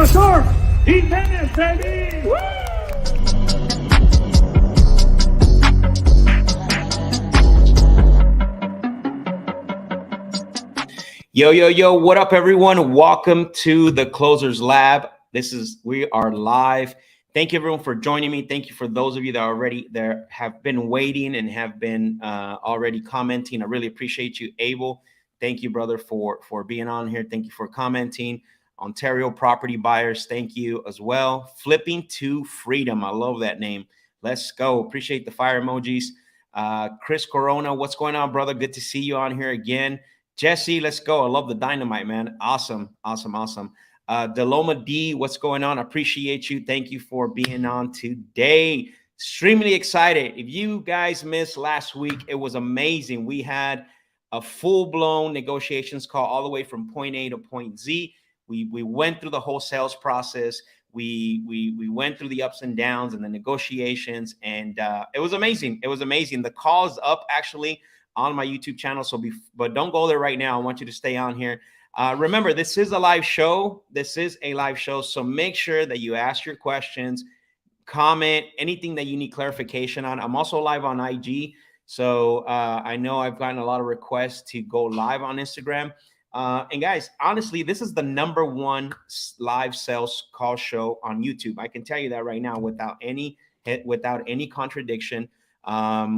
Professor Jimenez, baby! Woo! Yo, what up, everyone? Welcome to the Closers Lab. We are live. Thank you, everyone, for joining me. Thank you for those of you that are already there, have been waiting and have been already commenting. I really appreciate you, Abel. Thank you, brother, for being on here. Thank you for commenting. Ontario property buyers, thank you as well. Flipping to Freedom. I love that name. Let's go. Appreciate the fire emojis. Chris Corona, what's going on, brother? Good to see you on here again. Jesse, let's go. I love the dynamite, man. Awesome. Deloma D, what's going on? Appreciate you. Thank you for being on today. Extremely excited. If you guys missed last week, it was amazing. We had a full-blown negotiations call all the way from point A to point Z. We went through the whole sales process. We went through the ups and downs and the negotiations, and it was amazing. It was amazing. The call is up actually on my YouTube channel. But don't go there right now. I want you to stay on here. Remember, this is a live show. So make sure that you ask your questions, comment, anything that you need clarification on. I'm also live on IG. So I know I've gotten a lot of requests to go live on Instagram. And guys, honestly, this is the #1 live sales call show on YouTube. I can tell you that right now without any contradiction.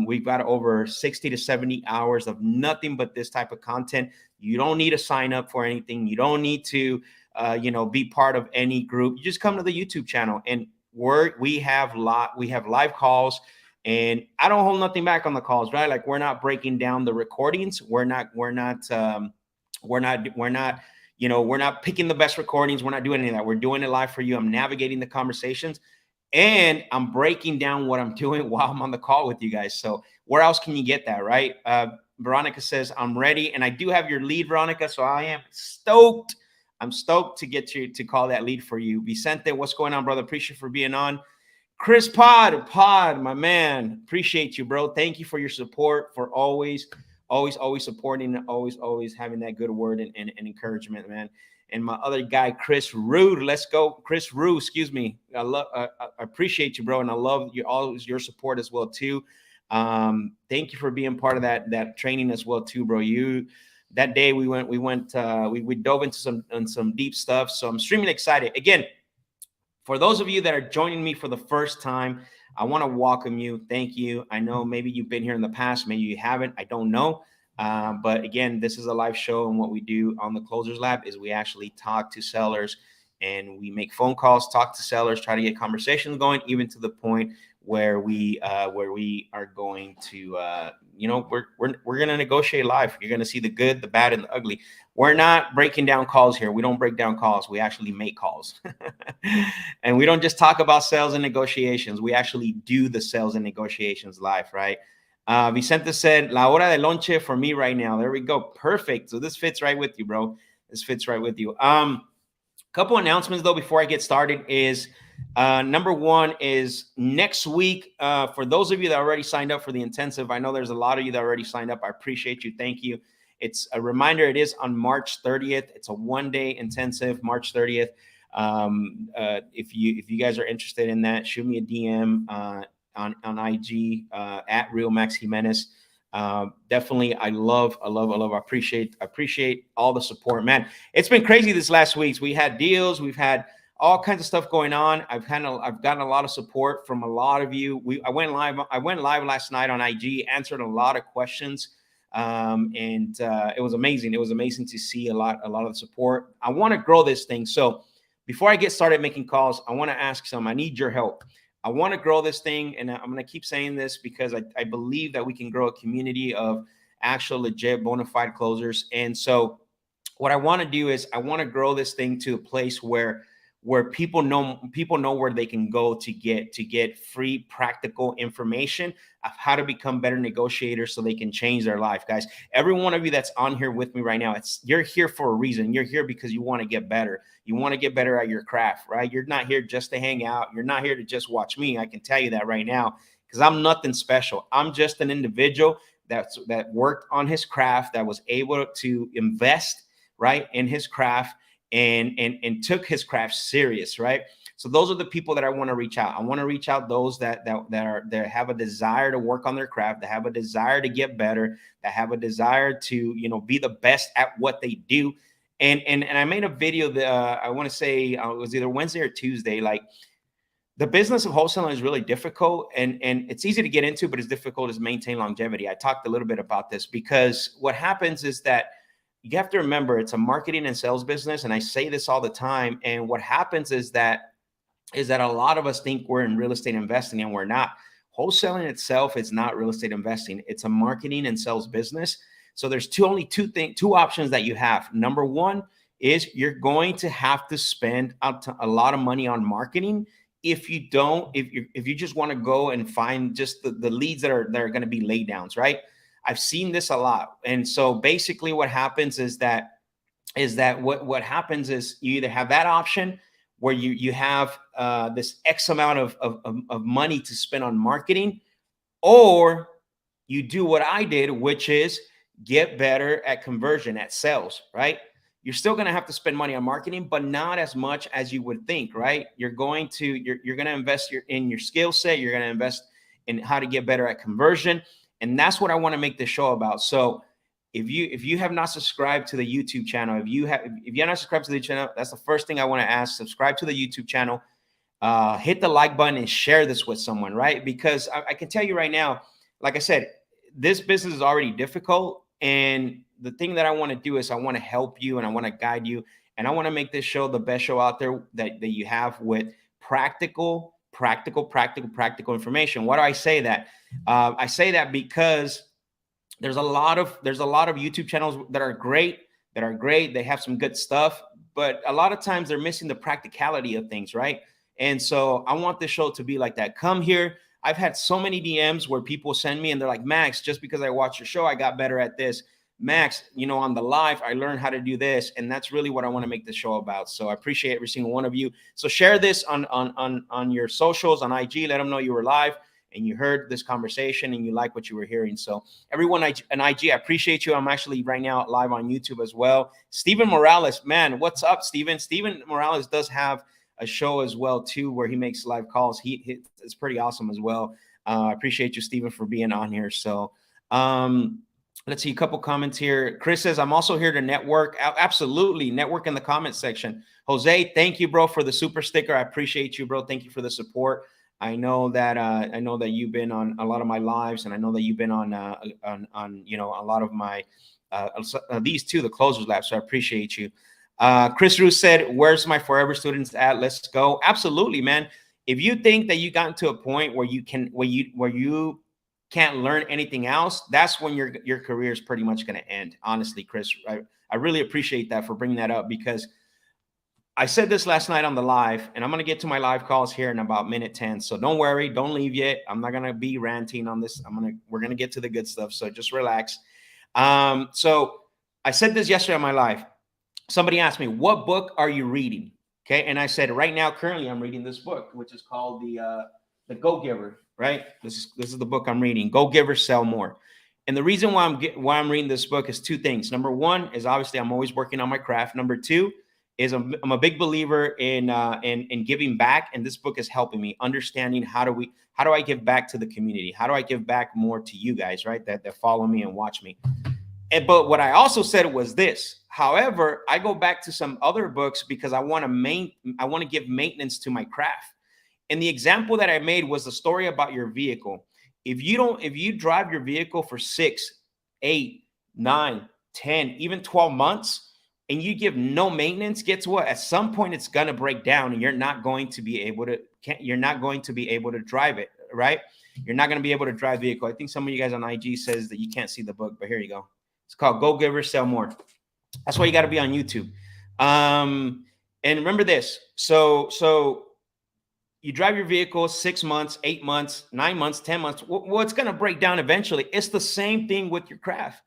We've got over 60 to 70 hours of nothing but this type of content. You don't need to sign up for anything. You don't need to, be part of any group. You just come to the YouTube channel, and we have live calls, and I don't hold nothing back on the calls, right? Like, we're not breaking down the recordings. We're not picking the best recordings. We're not doing any of that. We're doing it live for you. I'm navigating the conversations, and I'm breaking down what I'm doing while I'm on the call with you guys. So where else can you get that, right? Veronica says, I'm ready. And I do have your lead, Veronica. So I am stoked. I'm stoked to get you to call that lead for you. Vicente, what's going on, brother? Appreciate you for being on. Chris Pod, my man. Appreciate you, bro. Thank you for your support, for always supporting, and always having that good word and encouragement, man. And my other guy, Chris Rude. Let's go, Chris Rude. Excuse me. I appreciate you, bro, and I love always your support as well too. Thank you for being part of that training as well too, bro. That day we dove into some deep stuff. So I'm extremely excited. Again, for those of you that are joining me for the first time, I want to welcome you. Thank you. I know maybe you've been here in the past, maybe you haven't. I don't know. But again, this is a live show, and what we do on the Closers Lab is we actually talk to sellers, and we make phone calls, talk to sellers, try to get conversations going, even to the point where we are going to, we're going to negotiate live. You're going to see the good, the bad, and the ugly. We're not breaking down calls here. We don't break down calls. We actually make calls. And we don't just talk about sales and negotiations. We actually do the sales and negotiations live, right? Vicente said, La hora de lonche for me right now. There we go. Perfect. So this fits right with you, bro. This fits right with you. Couple announcements, though, before I get started is #1 is next week. For those of you that already signed up for the intensive, I know there's a lot of you that already signed up. I appreciate you. Thank you. It's a reminder. It is on March 30th. It's a one-day intensive, March 30th. If you guys are interested in that, shoot me a DM on IG at Real Max Jimenez. Definitely, I appreciate all the support, man. It's been crazy this last week. We had deals, we've had all kinds of stuff going on. I've gotten a lot of support from a lot of you. I went live last night on IG, answered a lot of questions. And it was amazing. It was amazing to see a lot of the support. I want to grow this thing. So before I get started making calls, I want to ask some. I need your help. I want to grow this thing, and I'm going to keep saying this because I believe that we can grow a community of actual legit bona fide closers. And so what I want to do is I want to grow this thing to a place where people know where they can go to get free practical information of how to become better negotiators so they can change their life. Guys, every one of you that's on here with me right now, you're here for a reason. You're here because you want to get better. You want to get better at your craft, right? You're not here just to hang out. You're not here to just watch me. I can tell you that right now, because I'm nothing special. I'm just an individual that worked on his craft, that was able to invest right in his craft, and took his craft serious, right? So those are the people that I want to reach out. I want to reach out those that have a desire to work on their craft, that have a desire to get better, that have a desire to be the best at what they do. And I made a video that I want to say it was either Wednesday or Tuesday. Like, the business of wholesaling is really difficult, and it's easy to get into, but it's difficult to maintain longevity. I talked a little bit about this because what happens is that you have to remember it's a marketing and sales business, and I say this all the time. And what happens is that a lot of us think we're in real estate investing, and we're not. Wholesaling itself is not real estate investing. It's a marketing and sales business. So there's only two options that you have. Number one is you're going to have to spend a lot of money on marketing. If you don't, if you just want to go and find just the leads that are going to be lay downs, right? I've seen this a lot. And so basically what happens is that what happens is you either have that option where you have this X amount of money to spend on marketing, or you do what I did, which is get better at conversion, at sales, right? You're still going to have to spend money on marketing, but not as much as you would think, right? You're going to invest in your skill set. You're going to invest in how to get better at conversion. And that's what I want to make this show about. So if you have not subscribed to the YouTube channel, if you're not subscribed to the channel, that's the first thing I want to ask. Subscribe to the YouTube channel, hit the like button, and share this with someone, right? Because I can tell you right now, like I said, this business is already difficult. And the thing that I want to do is I want to help you, and I want to guide you, and I want to make this show the best show out there that you have, with practical information. Why do I say that? I say that because there's a lot of YouTube channels that are great. They have some good stuff, but a lot of times they're missing the practicality of things, right? And so I want this show to be like that. Come here. I've had so many DMs where people send me and they're like, Max, just because I watched your show, I got better at this. Max, on the live, I learned how to do this. And that's really what I want to make the show about. So I appreciate every single one of you. So share this on your socials, on IG. Let them know you were live and you heard this conversation and you like what you were hearing. So everyone on IG, I appreciate you. I'm actually right now live on YouTube as well. Steven Morales, man, what's up, Steven? Steven Morales does have a show as well too, where he makes live calls. It's pretty awesome as well. I appreciate you, Steven, for being on here. So let's see a couple comments here. Chris says, I'm also here to network. Absolutely. Network in the comment section. Jose, thank you, bro, for the super sticker. I appreciate you, bro. Thank you for the support. I know that you've been on a lot of my lives, and I know that you've been on a lot of my these two, the closers labs. So I appreciate you. Chris Roos said, where's my forever students at? Let's go. Absolutely, man. If you think that you got to a point where you can't learn anything else, that's when your career is pretty much going to end. Honestly, Chris, I really appreciate that for bringing that up, because I said this last night on the live, and I'm going to get to my live calls here in about minute 10. So don't worry, don't leave yet. I'm not going to be ranting on this. We're going to get to the good stuff. So just relax. So I said this yesterday on my live. Somebody asked me, what book are you reading? Okay. And I said, right now, currently I'm reading this book, which is called the Go Giver, right? This is the book I'm reading, Go Giver, Sell More. And the reason why I'm reading this book is two things. Number one is obviously I'm always working on my craft. Number two is I'm a big believer in giving back. And this book is helping me understanding how do I give back to the community? How do I give back more to you guys, right? That follow me and watch me. But what I also said was this. However, I go back to some other books because I want to give maintenance to my craft. And the example that I made was the story about your vehicle. If you drive your vehicle for 6, 8, 9, 10, even 12 months, and you give no maintenance, guess what? At some point, it's going to break down, and you're not going to be able to drive it, right? You're not going to be able to drive vehicle. I think some of you guys on IG says that you can't see the book, but here you go. It's called Go Giver, Sell More. That's why you got to be on YouTube. And remember this. So you drive your vehicle 6 months, 8 months, 9 months, 10 months. Well, it's going to break down eventually. It's the same thing with your craft.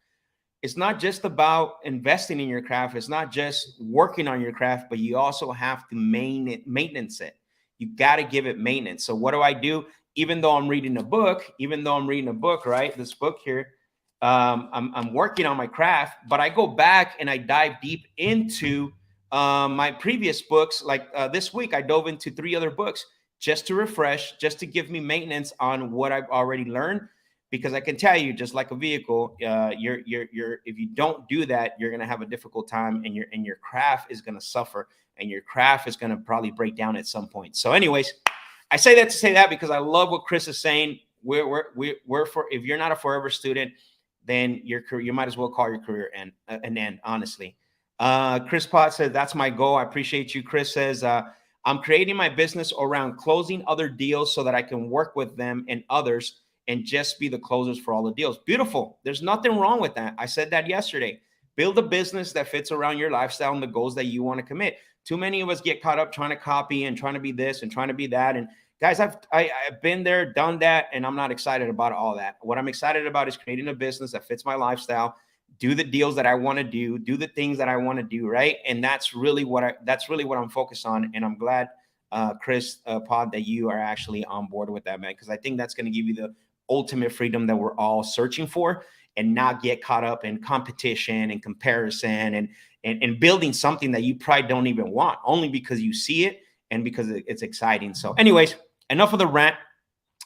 It's not just about investing in your craft. It's not just working on your craft, but you also have to maintenance it. You got to give it maintenance. So what do I do? Even though I'm reading a book, right? This book here, I'm working on my craft, but I go back and I dive deep into my previous books. Like this week, I dove into 3 other books just to refresh, just to give me maintenance on what I've already learned. Because I can tell you, just like a vehicle, you're if you don't do that, you're gonna have a difficult time, and your craft is gonna suffer, and your craft is gonna probably break down at some point. So, anyways, I say that to say that because I love what Chris is saying. We're for, if you're not a forever student, then your career, you might as well call your career an end, honestly. Chris Potts says, that's my goal. I appreciate you. Chris says, I'm creating my business around closing other deals so that I can work with them and others and just be the closers for all the deals. Beautiful. There's nothing wrong with that. I said that yesterday. Build a business that fits around your lifestyle and the goals that you want to commit. Too many of us get caught up trying to copy and trying to be this and trying to be that. And guys, I've been there, done that, and I'm not excited about all that. What I'm excited about is creating a business that fits my lifestyle, do the deals that I want to do the things that I want to do, right? And that's really what I'm focused on. And I'm glad, Chris Pod, that you are actually on board with that, man, because I think that's going to give you the ultimate freedom that we're all searching for, and not get caught up in competition and comparison and building something that you probably don't even want, only because you see it and because it's exciting. So, anyways, enough of the rant.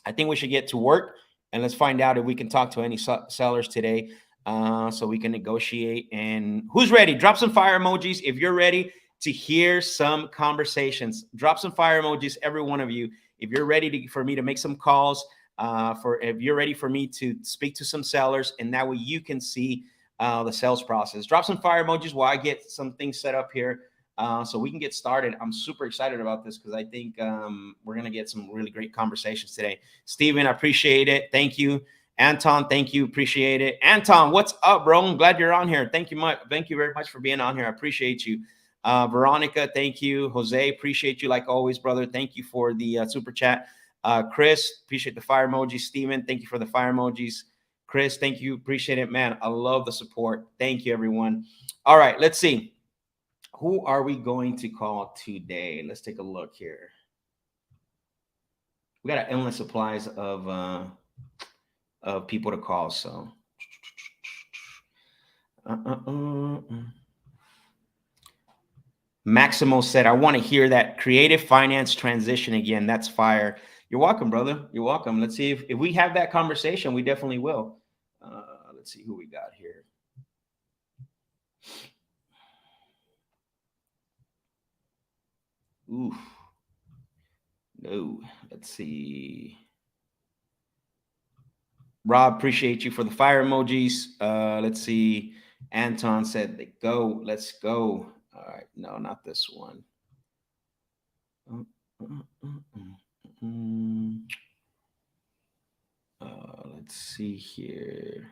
I think we should get to work, and let's find out if we can talk to any sellers today, so we can negotiate. And who's ready? Drop some fire emojis if you're ready to hear some conversations. Drop some fire emojis, every one of you, if you're ready for me to make some calls, if you're ready for me to speak to some sellers, and that way you can see the sales process. Drop some fire emojis while I get some things set up here, so we can get started. I'm super excited about this because I think we're going to get some really great conversations today. Steven, I appreciate it. Thank you. Anton, thank you. Appreciate it. Anton, what's up, bro? I'm glad you're on here. Thank you much. Thank you very much for being on here. I appreciate you. Veronica, thank you. Jose, appreciate you like always, brother. Thank you for the super chat. Chris, appreciate the fire emojis. Steven, thank you for the fire emojis. Chris, thank you. Appreciate it, man. I love the support. Thank you, everyone. All right, let's see. Who are we going to call today? Let's take a look here. We got an endless supplies of people to call. So, Maximo said, I want to hear that creative finance transition again. That's fire. You're welcome, brother. You're welcome. Let's see if we have that conversation. We definitely will. Let's see who we got here. Ooh. No. Let's see. Rob, appreciate you for the fire emojis. Let's see. Anton said, go. Let's go. All right. No, not this one. Let's see here.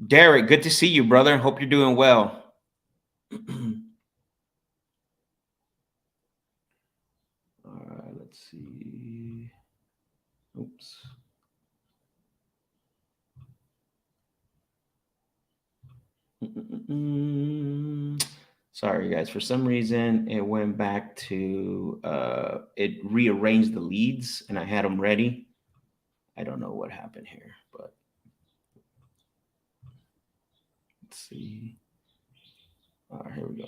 Derek, good to see you, brother. Hope you're doing well. All right, let's see. Oops. Sorry, guys. For some reason, it went back to, it rearranged the leads, and I had them ready. I don't know what happened here, but let's see. All right, here we go.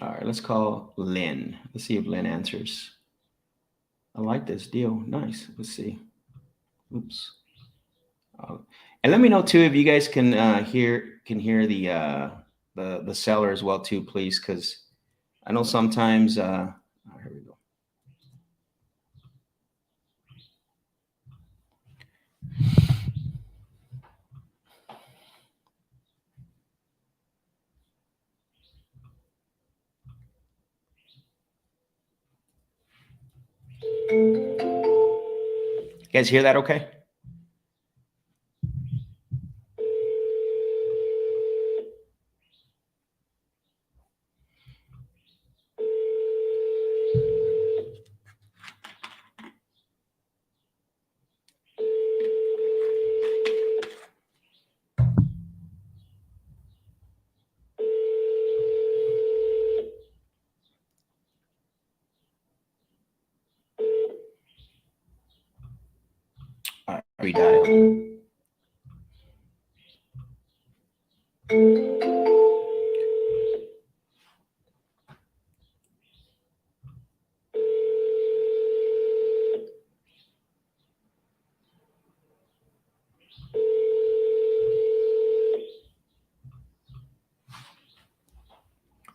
All right, let's call Lynn. Let's see if Lynn answers. I like this deal. Nice. Let's see. Oops. And let me know too if you guys can hear the seller as well too, please, because I know sometimes. Here we go. You guys hear that? Okay. Redial.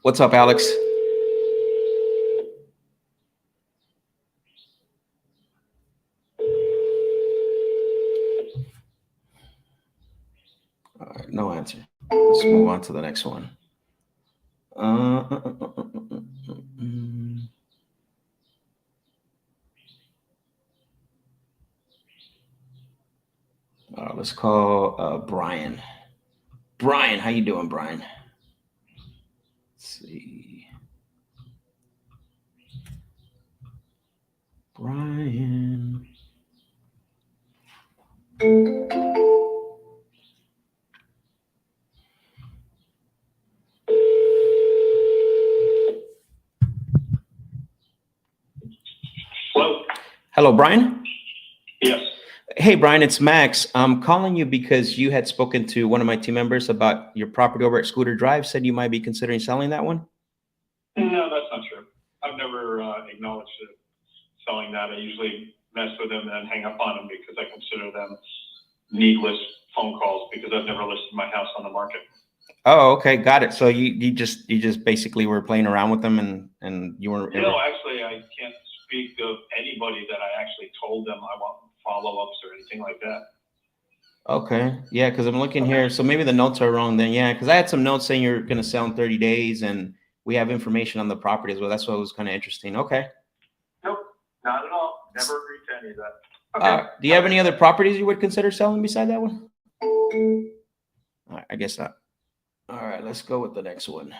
What's up, Alex? All right, no answer. Let's move on to the next one. Let's call Brian. Brian, how you doing, Brian? Let's see. Brian. Hello. Hello, Brian. Yes. Hey, Brian, it's Max. I'm calling you because you had spoken to one of my team members about your property over at Scooter Drive, said you might be considering selling that one. No, that's not true. I've never acknowledged selling that. I usually mess with them and then hang up on them because I consider them needless phone calls because I've never listed my house on the market. Oh, okay, got it. So you just basically were playing around with them and you were. No, actually, I can't speak of anybody that I actually told them I want follow-ups or anything like that. Okay, yeah, because I'm looking here. So maybe the notes are wrong then. Yeah, because I had some notes saying you're going to sell in 30 days and we have information on the property as well. That's what was kind of interesting. Okay. Nope, not at all. Never agreed to any of that. Okay. Do you have any other properties you would consider selling beside that one? All right, I guess not. All right, let's go with the next one.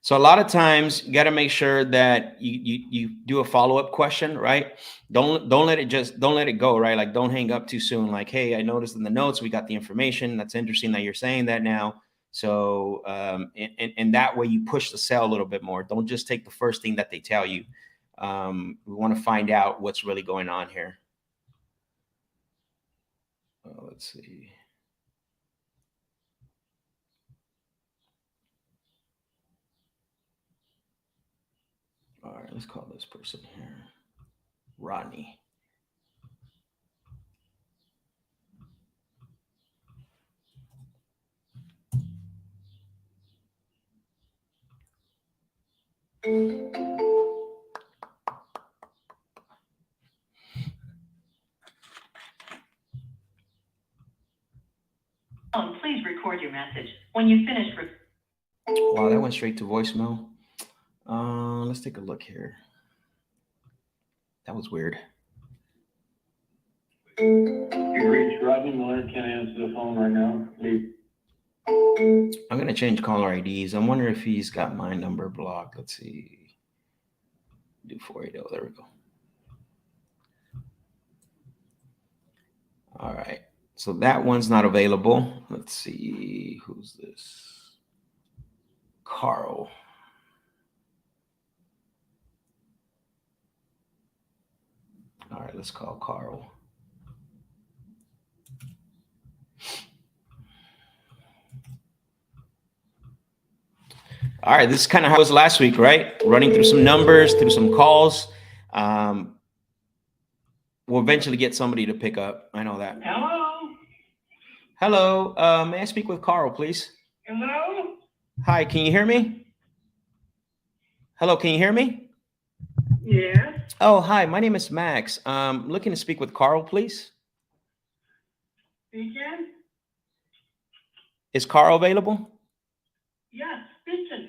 So a lot of times you got to make sure that you do a follow-up question, right? Don't let it go, right? Like don't hang up too soon. Like, hey, I noticed in the notes we got the information. That's interesting that you're saying that now. So and that way you push the sale a little bit more. Don't just take the first thing that they tell you. We want to find out what's really going on here. Let's see. All right, let's call this person here, Rodney. Please record your message. When you finish. Wow, that went straight to voicemail. Let's take a look here. That was weird. You reached Rodney Miller. Can't answer the phone right now. Leave. I'm going to change caller IDs. I'm wondering if he's got my number blocked. Let's see. Do 480. There we go. All right. So that one's not available. Let's see. Who's this? Carl. All right. Let's call Carl. All right, this is kind of how it was last week, right? Running through some numbers, through some calls. We'll eventually get somebody to pick up. I know that. Hello? Hello, may I speak with Carl, please? Hello? Hi, can you hear me? Hello, can you hear me? Yes. Oh, hi, my name is Max. Looking to speak with Carl, please. Speaking? Is Carl available? Yes, speaking.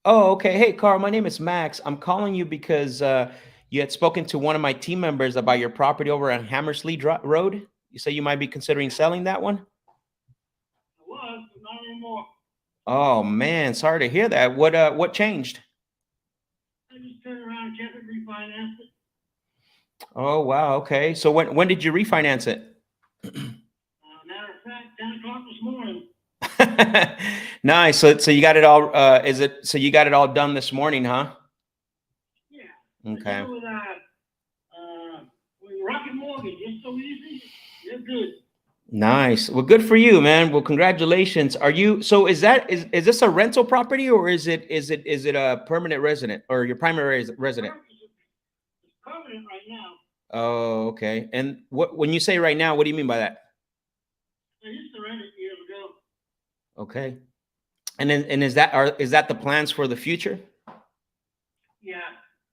Oh, okay. Hey, Carl, my name is Max. I'm calling you because you had spoken to one of my team members about your property over on Hammersley Road. You say you might be considering selling that one? I was, but not anymore. Oh man, sorry to hear that. What changed? I just turned around and kept it refinanced it. Oh wow, okay. So when did you refinance it? Matter of fact, 10 o'clock this morning. Nice. So you got it all. So you got it all done this morning, huh? Yeah. Okay. With Rocket Mortgage, it's so easy. They're good. Nice. Well, good for you, man. Well, congratulations. Are you, so is this a rental property, or is it a permanent resident, or your primary resident? It's permanent right now. Oh, okay. And when you say right now, what do you mean by that? I used to rent it years ago. Okay. And then, is that the plans for the future? Yeah.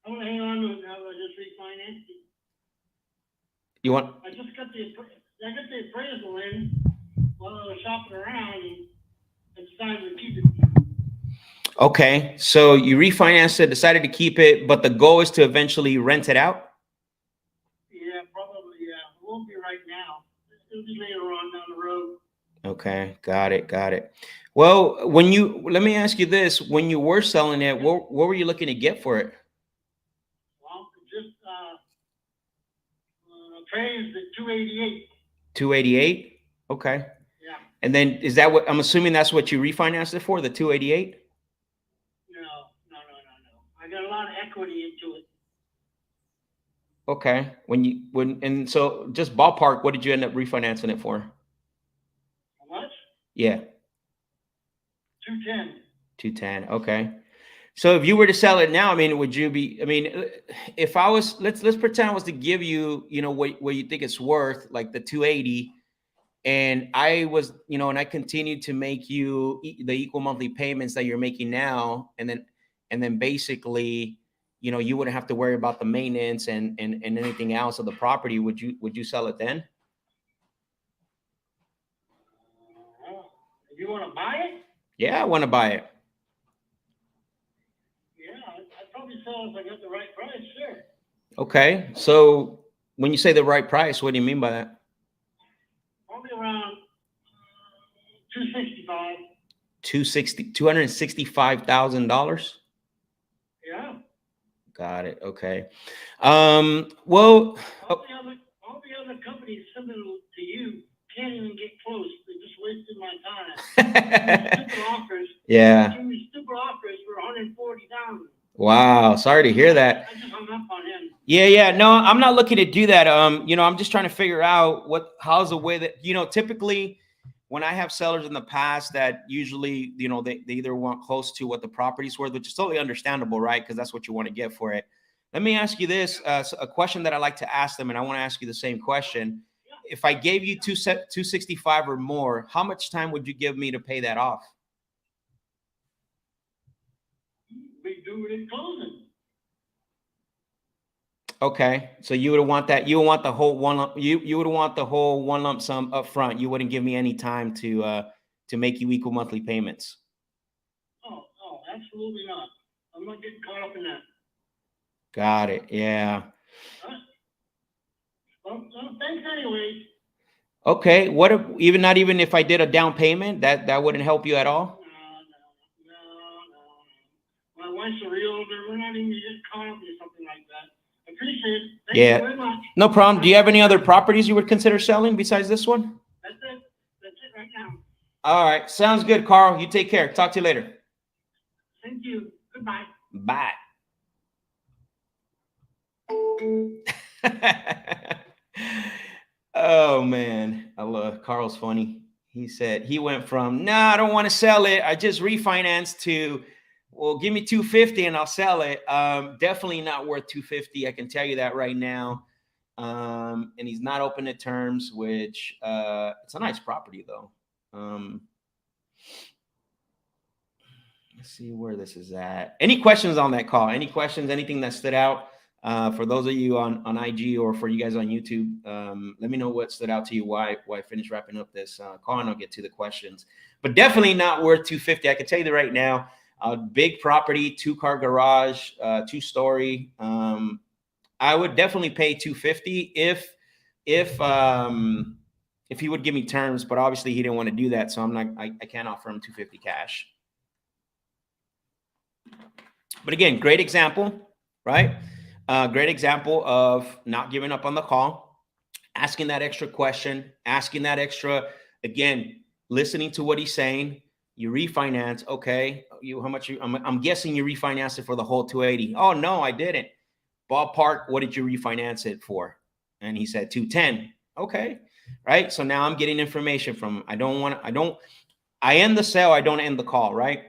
I'm gonna hang on to it now. I just refinanced it. You want, I got the appraisal in while I was shopping around, and I decided to keep it. okay. So you refinanced it, decided to keep it, but the goal is to eventually rent it out? Yeah, probably, yeah. It won't be right now. It'll be later on down the road. Okay. Got it. Well, let me ask you this, when you were selling it, what were you looking to get for it? Well, just appraised at 288. 288. Okay. Yeah. And then is that what I'm assuming that's what you refinanced it for, the 288? No. I got a lot of equity into it. Okay. And so just ballpark, what did you end up refinancing it for? How much? Yeah. 210. 210. Okay. So if you were to sell it now, I mean, if I was, let's pretend I was to give you, what you think it's worth, like the 280, and I was, and I continued to make you the equal monthly payments that you're making now, and then basically, you wouldn't have to worry about the maintenance and anything else of the property. Would you sell it then? If you want to buy it? Yeah, I want to buy it. Yeah, I'd probably sell if I got the right price, sure. Okay. So when you say the right price, what do you mean by that? Probably around 265. $265,000. Yeah. Got it. Okay. All the other companies similar to you can't even get close. They just wasted my time. Stupid offers. Yeah. Give me stupid offers for 140,000. Wow. Sorry to hear that. I just hung up on him. Yeah. No, I'm not looking to do that. I'm just trying to figure out how's the way that, typically when I have sellers in the past that usually, they either want close to what the property's worth, which is totally understandable, right? Because that's what you want to get for it. Let me ask you this, a question that I like to ask them, and I want to ask you the same question. If I gave you 265 or more, how much time would you give me to pay that off? We do it in closing. Okay, so you would want that. You would want the whole one. You would want the whole one lump sum up front. You wouldn't give me any time to make you equal monthly payments. Oh, absolutely not. I'm not getting caught up in that. Got it. Yeah. Well, thanks anyway. Okay. What if not even if I did a down payment, that wouldn't help you at all? No. My wife's a realtor. We're not even getting caught up in something like that. I appreciate it. Thank you very much. No problem. Do you have any other properties you would consider selling besides this one? That's it right now. All right. Sounds good, Carl. You take care. Talk to you later. Thank you. Goodbye. Bye. Oh man, I love Carl's funny. He said he went from I don't want to sell it, I just refinanced, to well, give me 250 and I'll sell it. Definitely not worth 250. I can tell you that right now. And he's not open to terms, which it's a nice property though. Let's see where this is at. Any questions on that call? Any questions? Anything that stood out? For those of you on IG, or for you guys on YouTube, let me know what stood out to you. Why I finished wrapping up this call, and I'll get to the questions. But definitely not worth 250. I can tell you that right now. A big property, 2-car garage, 2-story. I would definitely pay 250 if he would give me terms, but obviously he didn't want to do that, so I can't offer him 250 cash. But again, great example, right? Great example of not giving up on the call, asking that extra question, asking that extra, again, listening to what he's saying. You refinance, okay? I'm guessing you refinanced it for the whole 280. Oh no, I didn't. Ballpark, what did you refinance it for? And he said 210. Okay. right? So now I'm getting information from him. I end the sale, I don't end the call, right?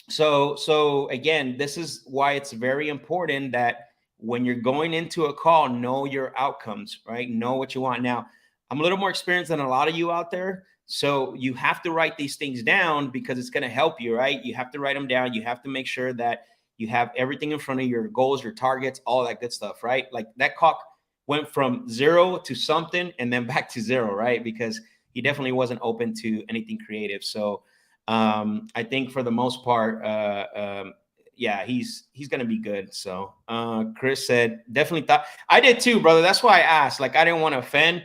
So again, this is why it's very important that when you're going into a call, know your outcomes, right? Know what you want. Now, I'm a little more experienced than a lot of you out there. So you have to write these things down because it's going to help you, right? You have to write them down. You have to make sure that you have everything in front of you, your goals, your targets, all that good stuff, right? Like that clock went from 0 to something and then back to 0, right? Because he definitely wasn't open to anything creative. So I think for the most part, yeah, he's going to be good. So Chris said, definitely thought I did too, brother. That's why I asked. Like, I didn't want to offend.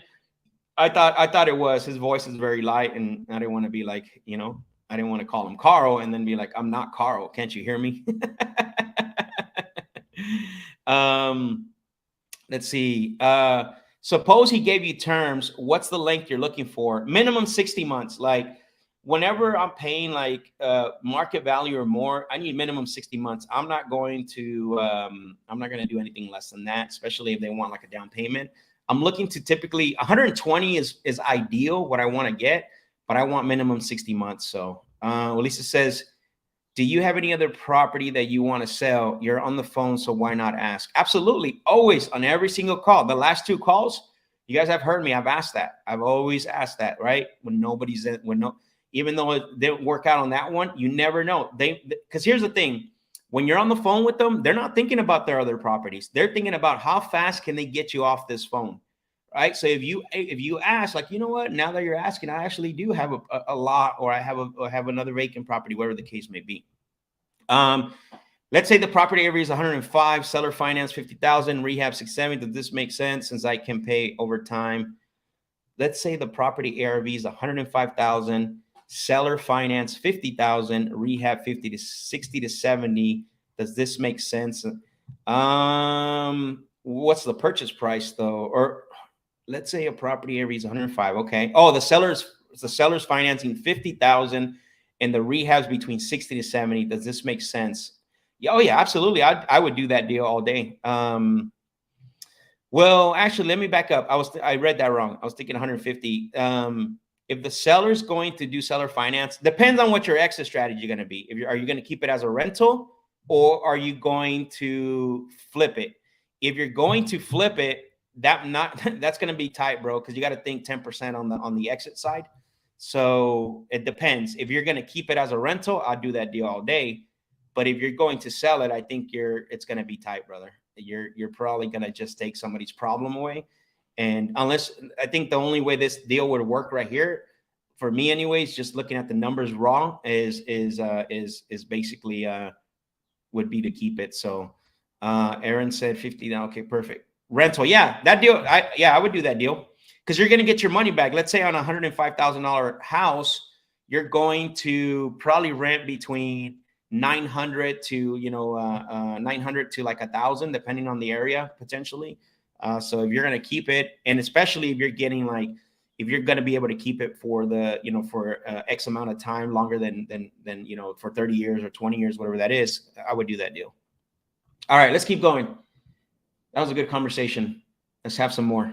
I thought it was, his voice is very light, and I didn't want to be like, I didn't want to call him Carl and then be like, I'm not Carl. Can't you hear me? Let's see. Suppose he gave you terms. What's the length you're looking for? Minimum 60 months. Like, whenever I'm paying like market value or more, I need minimum 60 months. I'm not going to do anything less than that, especially if they want like a down payment. I'm looking to typically 120 is ideal, what I want to get, but I want minimum 60 months. So Lisa says, do you have any other property that you want to sell? You're on the phone, so why not ask? Absolutely. Always, on every single call. The last 2 calls, you guys have heard me. I've asked that. I've always asked that, right? When nobody's in, even though it didn't work out on that one, you never know. Because here's the thing. When you're on the phone with them, they're not thinking about their other properties. They're thinking about how fast can they get you off this phone, right? So if you ask, like, you know what, now that you're asking, I actually do have a lot, or I have another vacant property, whatever the case may be. Let's say the property area is 105, seller finance 50,000, rehab 670. Does this make sense since I can pay over time? Let's say the property ARV is 105,000, seller finance 50,000, rehab 50 to 60 to 70. Does this make sense? What's the purchase price though? Or let's say a property area is 105. Okay. Oh, the seller's financing 50,000 and the rehab's between 60 to 70. Does this make sense? Yeah, oh yeah, absolutely. I would do that deal all day. Well, actually, let me back up. I read that wrong. I was thinking 150. If the seller's going to do seller finance, depends on what your exit strategy is going to be. Are you going to keep it as a rental, or are you going to flip it? If you're going to flip it, that's going to be tight, bro, because you got to think 10% on the exit side. So it depends. If you're going to keep it as a rental, I'll do that deal all day. But if you're going to sell it, I think it's going to be tight, brother. You're probably going to just take somebody's problem away. And unless, I think the only way this deal would work right here, for me anyways, just looking at the numbers raw, is basically would be to keep it. So Aaron said 50. Okay, perfect. Rental. Yeah, that deal. I would do that deal, because you're going to get your money back. Let's say on a $105,000 house, you're going to probably rent between 900 to 900 to like 1,000, depending on the area potentially. So if you're going to keep it, and especially if you're getting if you're going to be able to keep it for for X amount of time, longer than for 30 years or 20 years, whatever that is, I would do that deal. All right, let's keep going. That was a good conversation. Let's have some more.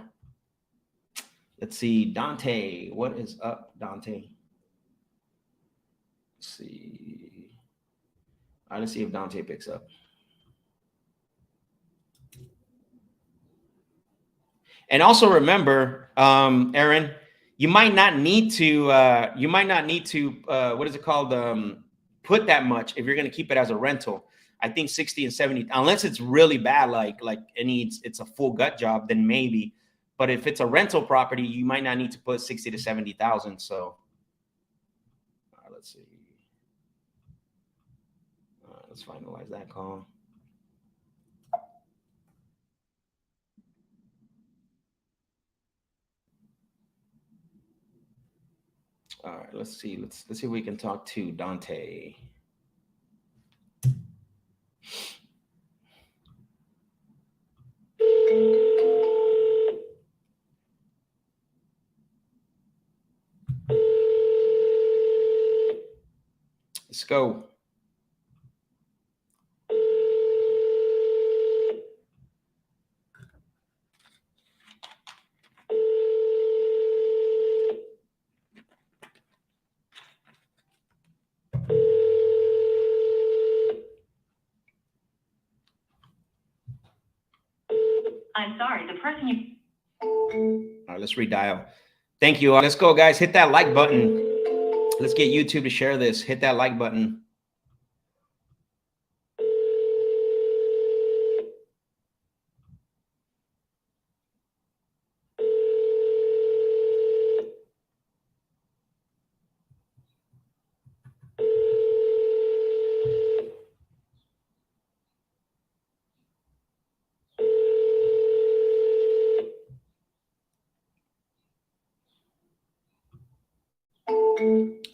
Let's see, Dante. What is up, Dante? Let's see. All right, let's see if Dante picks up. And also remember, Aaron, you might not need to. What is it called? Put that much if you're going to keep it as a rental. I think 60 and 70, unless it's really bad, like it's a full gut job, then maybe. But if it's a rental property, you might not need to put 60 to 70,000. So let's see. Let's finalize that call. All right, let's see. Let's see if we can talk to Dante. Let's go. I'm sorry, the person you... All right, let's redial. Thank you. Let's go, guys. Hit that like button. Let's get YouTube to share this. Hit that like button.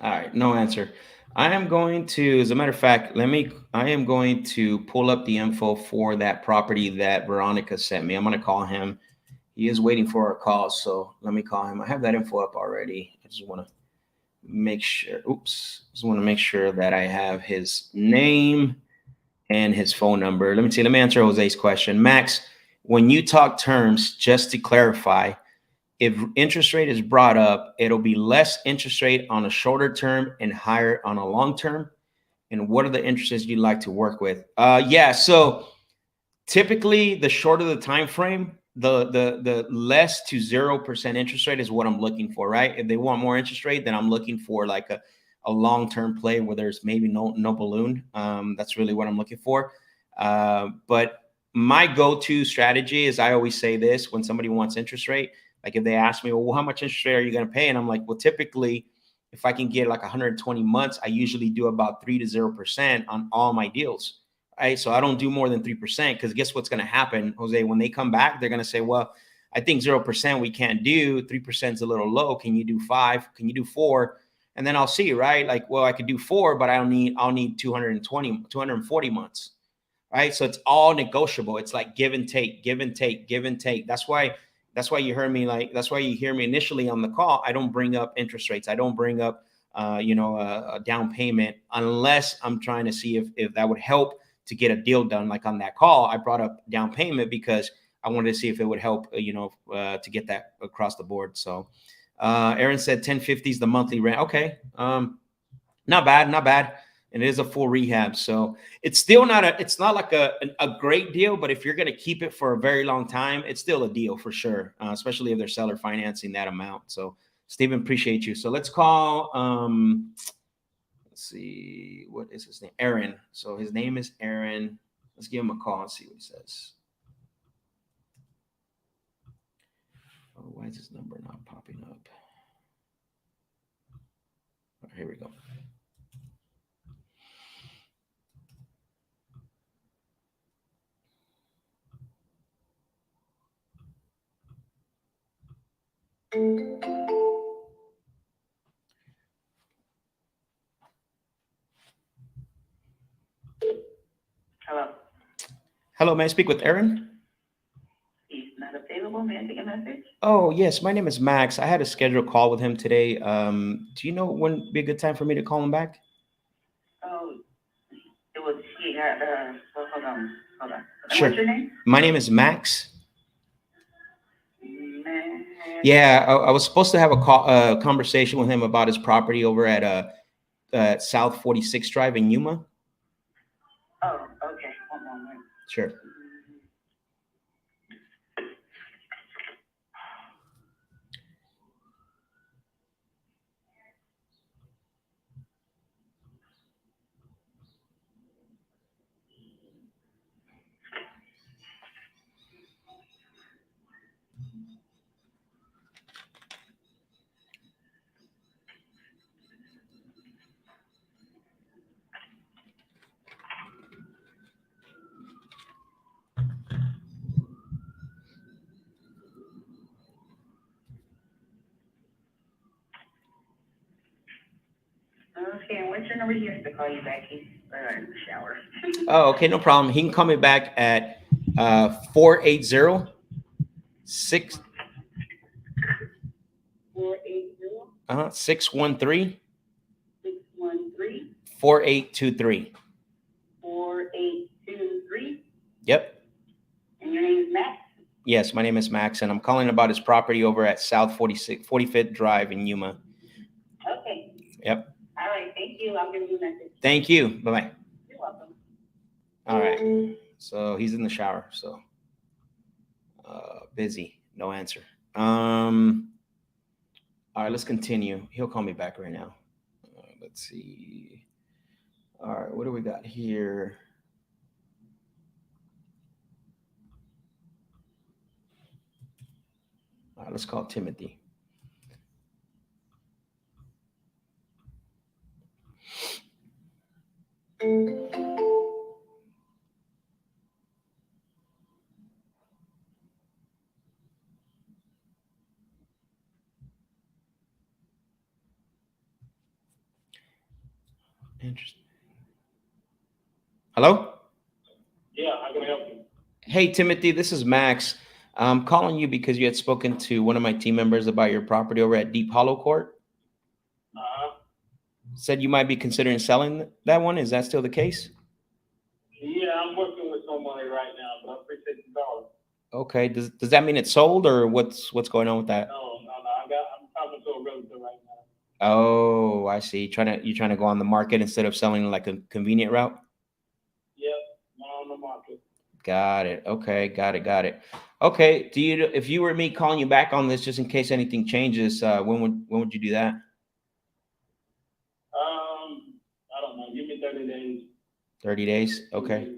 All right, no answer. I am going to, as a matter of fact, I am going to pull up the info for that property that Veronica sent me. I'm going to call him. He is waiting for our call, so let me call him. I have that info up already. I just want to make sure, just want to make sure that I have his name and his phone number. Let me answer Jose's question. Max, when you talk terms, just to clarify, if interest rate is brought up, it'll be less interest rate on a shorter term and higher on a long term. And what are the interest rates you'd like to work with? Yeah, so typically the shorter the time frame, the less to 0% interest rate is what I'm looking for, right? If they want more interest rate, then I'm looking for like a long-term play where there's maybe no balloon. That's really what I'm looking for. But my go-to strategy is, I always say this when somebody wants interest rate. Like if they ask me, well, how much interest rate are you going to pay? And I'm like, well, typically, if I can get like 120 months, I usually do about 3 to 0% on all my deals, right? So I don't do more than 3%, because guess what's going to happen, Jose? When they come back, they're going to say, well, I think 0% we can't do. 3% is a little low. Can you do 5? Can you do 4? And then I'll see, right? Like, well, I could do 4, but I'll need 240 months, right? So it's all negotiable. It's like give and take, give and take, give and take. That's why you heard me that's why you hear me initially on the call. I don't bring up interest rates. I don't bring up, a down payment unless I'm trying to see if that would help to get a deal done. Like on that call, I brought up down payment because I wanted to see if it would help, to get that across the board. So Aaron said 1050 is the monthly rent. Okay. Not bad. And it is a full rehab. So it's still it's not like a great deal, but if you're going to keep it for a very long time, it's still a deal for sure. Especially if they're seller financing that amount. So Stephen, appreciate you. So let's call, let's see, what is his name? Aaron. So his name is Aaron. Let's give him a call and see what he says. Oh, why is his number not popping up? Oh, here we go. Hello, may I speak with Aaron? He's not available. May I take a message? Oh, yes. My name is Max. I had a scheduled call with him today. Do you know when would be a good time for me to call him back? Oh, it was, hold on. Sure. What's your name? My name is Max. Max. Yeah, I was supposed to have a conversation with him about his property over at South 46th Drive in Yuma. Oh, okay. One moment. Sure. Okay, and what's your number? He has to call you back. He's in the shower. Oh, okay, no problem. He can call me back at 480 613 4823. 4823. Yep. And your name is Max? Yes, my name is Max, and I'm calling about his property over at South 45th Drive in Yuma. Okay. Yep. All right, thank you. I'll give you a message. Thank you. Bye-bye. You're welcome. All right. So he's in the shower. So Busy. No answer. All right, let's continue. He'll call me back right now. Let's see. All right, what do we got here? All right, let's call Timothy. Interesting. Hello? Yeah, how can I help you? Hey, Timothy, this is Max. I'm calling you because you had spoken to one of my team members about your property over at Deep Hollow Court. Said you might be considering selling that one. Is that still the case? Yeah, I'm working with somebody right now, but I appreciate the call. Okay. Does that mean it's sold, or what's going on with that? No. I'm talking to a realtor right now. Oh, I see. You're trying to go on the market instead of selling like a convenient route? Yep, not on the market. Got it. Okay, got it. Okay. If you were me calling you back on this, just in case anything changes, when would you do that? I don't know. Give me 30 days. 30 days. Okay.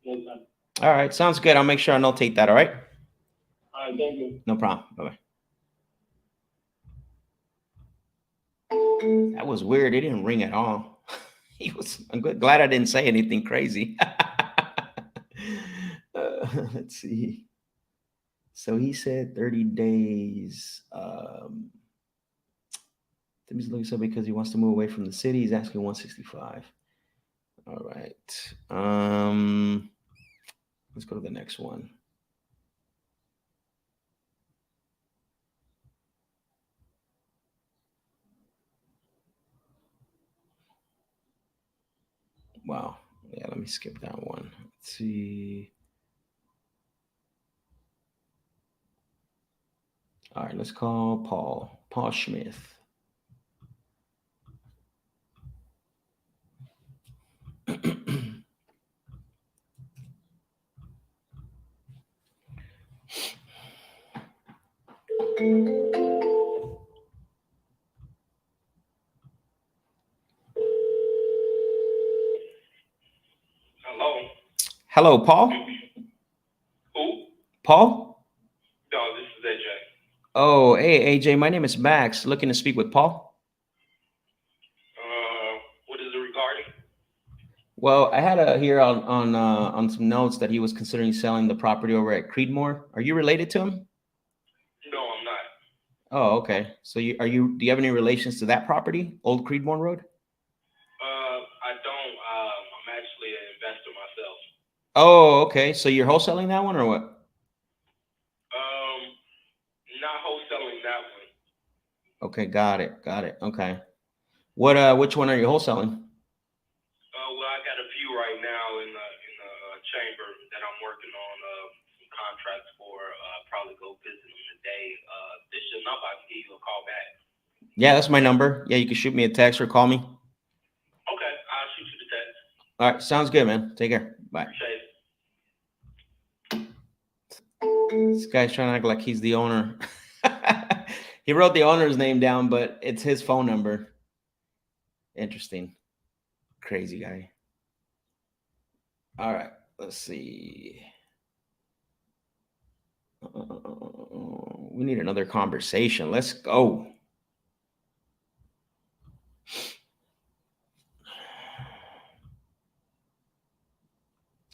Yes, sir. All right. Sounds good. I'll make sure I notate that. All right. All right, thank you. No problem. Bye-bye. That was weird. It didn't ring at all. I'm glad I didn't say anything crazy. Let's see. So he said 30 days. Timmy's looking so because he wants to move away from the city. He's asking 165. All right. Let's go to the next one. Wow. Yeah, let me skip that one. Let's see. All right, let's call Paul Smith. Hello, Paul? Who? Paul? No, this is AJ. Oh, hey, AJ, my name is Max. Looking to speak with Paul. What is it regarding? Well, I had here on some notes that he was considering selling the property over at Creedmoor. Are you related to him? No, I'm not. Oh, okay. So do you have any relations to that property, Old Creedmoor Road? I don't. I'm actually an investor myself. Oh, okay. So you're wholesaling that one or what? Not wholesaling that one. Okay, got it. Okay. Which one are you wholesaling? Well, I got a few right now in the chamber that I'm working on some contracts for. Probably go visit them today. This is your number. I can give you a call back. Yeah, that's my number. Yeah, you can shoot me a text or call me. Okay, I'll shoot you the text. All right, sounds good, man. Take care. Bye. Appreciate it. This guy's trying to act like he's the owner. He wrote the owner's name down, but it's his phone number. Interesting. Crazy guy. All right, let's see. We need another conversation. Let's go.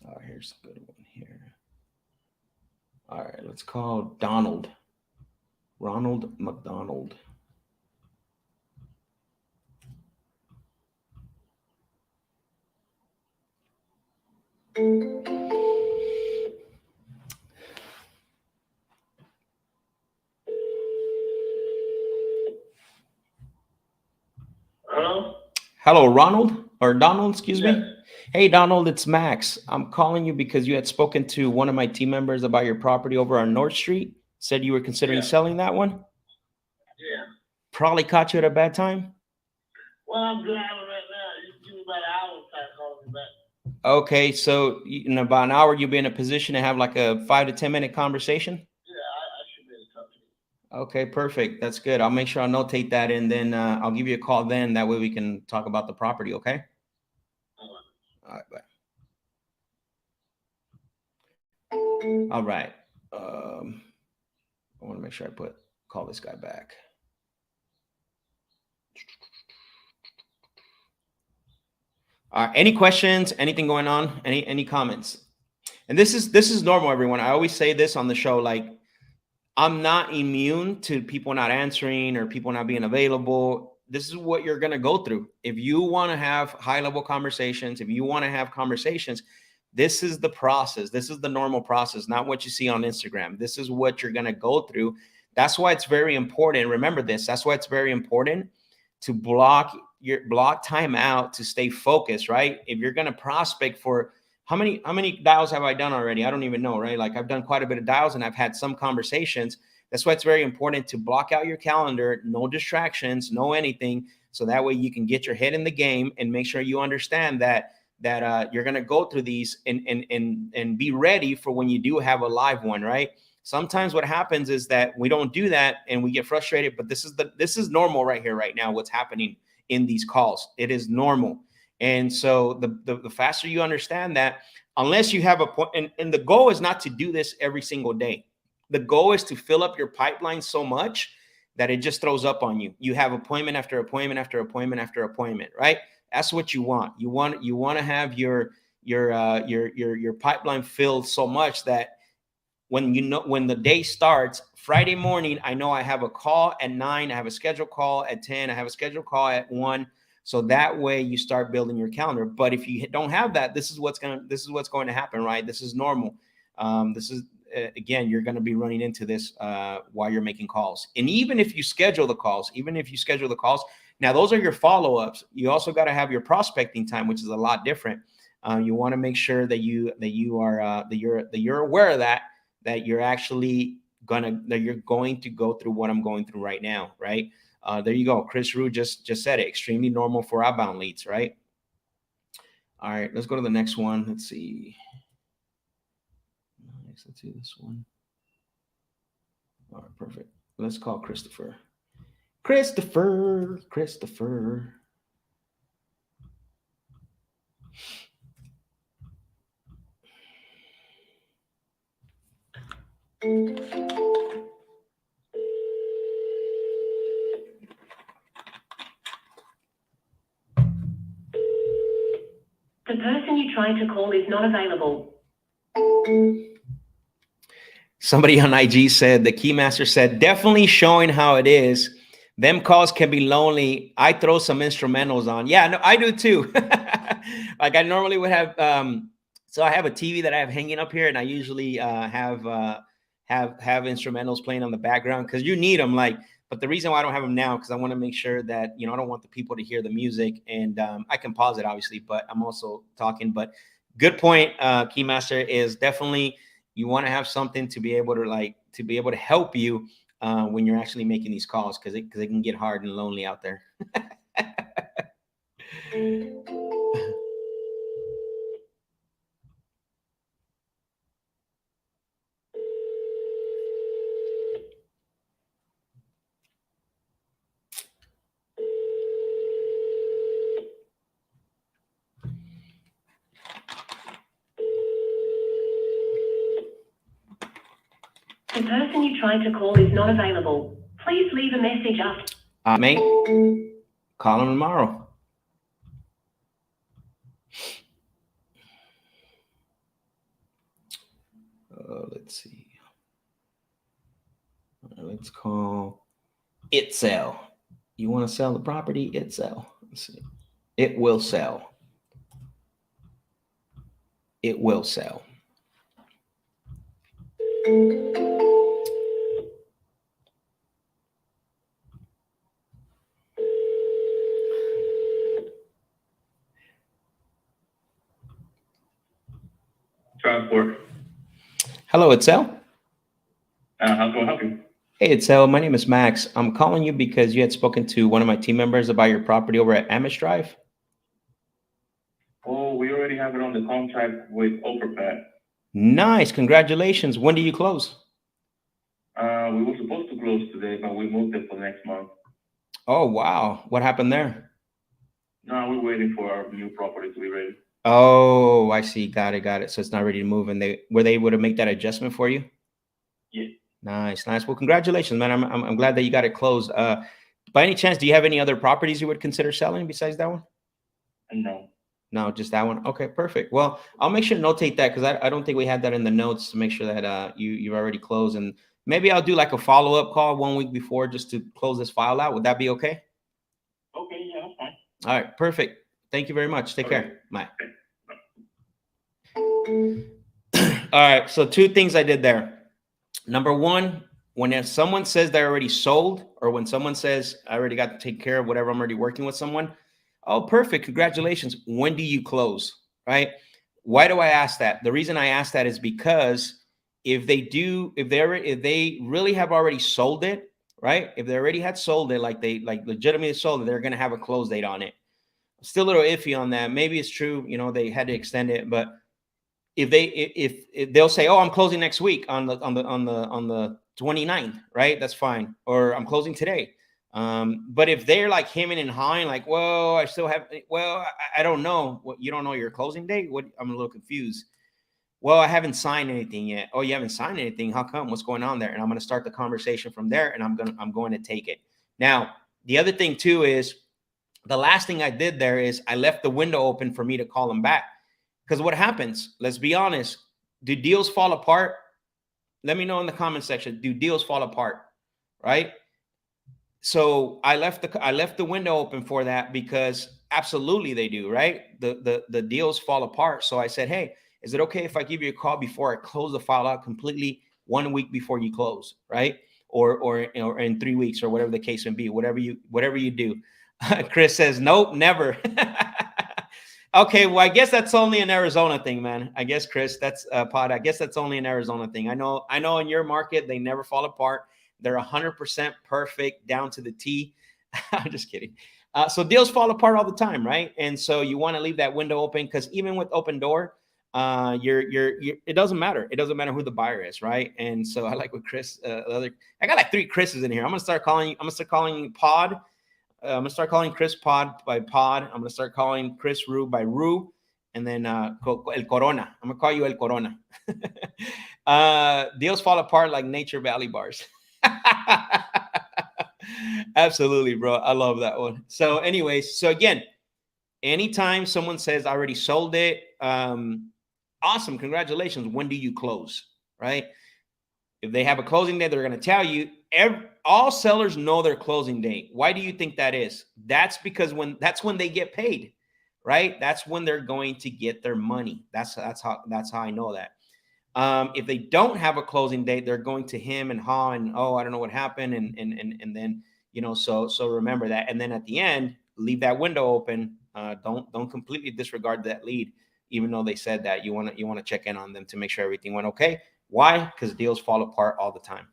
Oh, here's a good one here. All right, let's call Ronald McDonald. Hello, Ronald or Donald, excuse me. Hey, Donald, it's Max. I'm calling you because you had spoken to one of my team members about your property over on North Street. Said you were considering selling that one. Yeah. Probably caught you at a bad time. Well, I'm driving right now. You can give me about an hour to call me back. Okay, so in about an hour, you'll be in a position to have like a 5 to 10 minute conversation. Yeah, I Okay, perfect. That's good. I'll make sure I'll notate that, and then I'll give you a call then. That way we can talk about the property, okay? All right, bye. All right. I want to make sure I call this guy back. Any questions? Anything going on? Any comments? And this is normal, everyone. I always say this on the show, like, I'm not immune to people not answering or people not being available. This is what you're going to go through. If you want to have high level conversations, if you want to have conversations, this is the process. This is the normal process, not what you see on Instagram. This is what you're going to go through. That's why it's very important. Remember this. That's why it's very important to block time out to stay focused, right? If you're going to prospect for how many dials have I done already? I don't even know, right? Like, I've done quite a bit of dials and I've had some conversations. That's why it's very important to block out your calendar, no distractions, no anything. So that way you can get your head in the game and make sure you understand that you're going to go through these and be ready for when you do have a live one, right? Sometimes what happens is that we don't do that and we get frustrated, but this is normal right here, right now, what's happening in these calls. It is normal. And so the faster you understand that, unless you have a point, and the goal is not to do this every single day. The goal is to fill up your pipeline so much that it just throws up on you. You have appointment after appointment after appointment after appointment, right? That's what you want. You want to have your pipeline filled so much that when the day starts, Friday morning, I know I have a call at 9, I have a scheduled call at 10, I have a scheduled call at 1. So that way you start building your calendar. But if you don't have that, this is what's going to happen, right? This is normal. This is again, you're going to be running into this while you're making calls. And even if you schedule the calls, now those are your follow-ups. You also got to have your prospecting time, which is a lot different. You want to make sure that you're aware of that you're actually you're going to go through what I'm going through right now, right? There you go. Chris Rue just said it. Extremely normal for outbound leads, right? All right, let's go to the next one. Let's see. Nice. Let's see this one. All right, perfect. Let's call Christopher. Christopher. The person you're trying to call is not available. Somebody on IG said, the Keymaster said, definitely showing how it is. Them calls can be lonely. I throw some instrumentals on. Yeah, no, I do too. Like, I normally would have, so I have a TV that I have hanging up here, and I usually have instrumentals playing on the background because you need them. Like, but the reason why I don't have them now, because I want to make sure that, I don't want the people to hear the music, and I can pause it obviously, but I'm also talking. But good point, Keymaster, is definitely you want to have something to be able to help you when you're actually making these calls, because it can get hard and lonely out there. The person you're trying to call is not available. Please leave a message after. Mate, call him tomorrow. Let's see. Let's call it sell. You want to sell the property? It sell. Let's see. It will sell. It will sell. Transport. Hello, Itzel. How can I help you? Hey, Itzel. My name is Max. I'm calling you because you had spoken to one of my team members about your property over at Amish Drive. Oh, we already have it on the contract with Overpad. Nice. Congratulations. When do you close? We were supposed to close today, but we moved it for next month. Oh, wow. What happened there? No, we're waiting for our new property to be ready. Oh, I see. Got it. So it's not ready to move, and were they able to make that adjustment for you? Yeah. Nice. Well, congratulations, man. I'm glad that you got it closed. By any chance, do you have any other properties you would consider selling besides that one? No. No, just that one. Okay, perfect. Well, I'll make sure to notate that because I don't think we had that in the notes to make sure that you've already closed, and maybe I'll do like a follow-up call 1 week before just to close this file out. Would that be okay? Okay, yeah, that's fine. All right, perfect. Thank you very much. Take care. Bye. All right, so 2 things I did there. Number 1, when someone says they're already sold, or when someone says I already got to take care of whatever, I'm already working with someone. Oh, perfect. Congratulations. When do you close? Right? Why do I ask that? The reason I ask that is because if they really have already sold it, right? If they already had sold it, like legitimately sold it, they're going to have a close date on it. Still a little iffy on that. Maybe it's true, they had to extend it, but if they'll say, "Oh, I'm closing next week on the 29th," right? That's fine. Or I'm closing today. But if they're like hemming and hawing, like, "Well, I still have," well, I don't know. What, you don't know your closing date? What? I'm a little confused. Well, I haven't signed anything yet. Oh, you haven't signed anything? How come? What's going on there? And I'm going to start the conversation from there, and I'm going to take it. Now, the other thing too is the last thing I did there is I left the window open for me to call them back. Because what happens, let's be honest, do deals fall apart? Let me know in the comment section. Do deals fall apart? Right? So I left the window open for that because absolutely they do, right? The deals fall apart. So I said, hey, is it okay if I give you a call before I close the file out completely 1 week before you close, right? Or in 3 weeks or whatever the case may be, whatever you do. Chris says, nope, never. Okay, well, I guess that's only an Arizona thing, man. I guess, Chris, that's Pod. I guess that's only an Arizona thing. I know in your market, they never fall apart. They're 100% perfect down to the T. I'm just kidding. So deals fall apart all the time, right? And so you want to leave that window open because even with open door, it doesn't matter. It doesn't matter who the buyer is, right? And so I like what Chris, I got like 3 Chris's in here. I'm gonna start calling Pod. I'm gonna start calling Chris Pod by Pod. I'm gonna start calling Chris Rue by Rue, and then El Corona. I'm gonna call you El Corona. Deals fall apart like Nature Valley bars. Absolutely, bro. I love that one. So, anyways, again, anytime someone says I already sold it, awesome, congratulations. When do you close? Right? If they have a closing date, they're going to tell you. All sellers know their closing date. Why do you think that is? That's because that's when they get paid, right? That's when they're going to get their money. That's how I know that. If they don't have a closing date, they're going to him and haw and, oh, I don't know what happened, and then so remember that. And then at the end, leave that window open. Don't completely disregard that lead, even though they said that. You want to check in on them to make sure everything went okay. Why? Because deals fall apart all the time.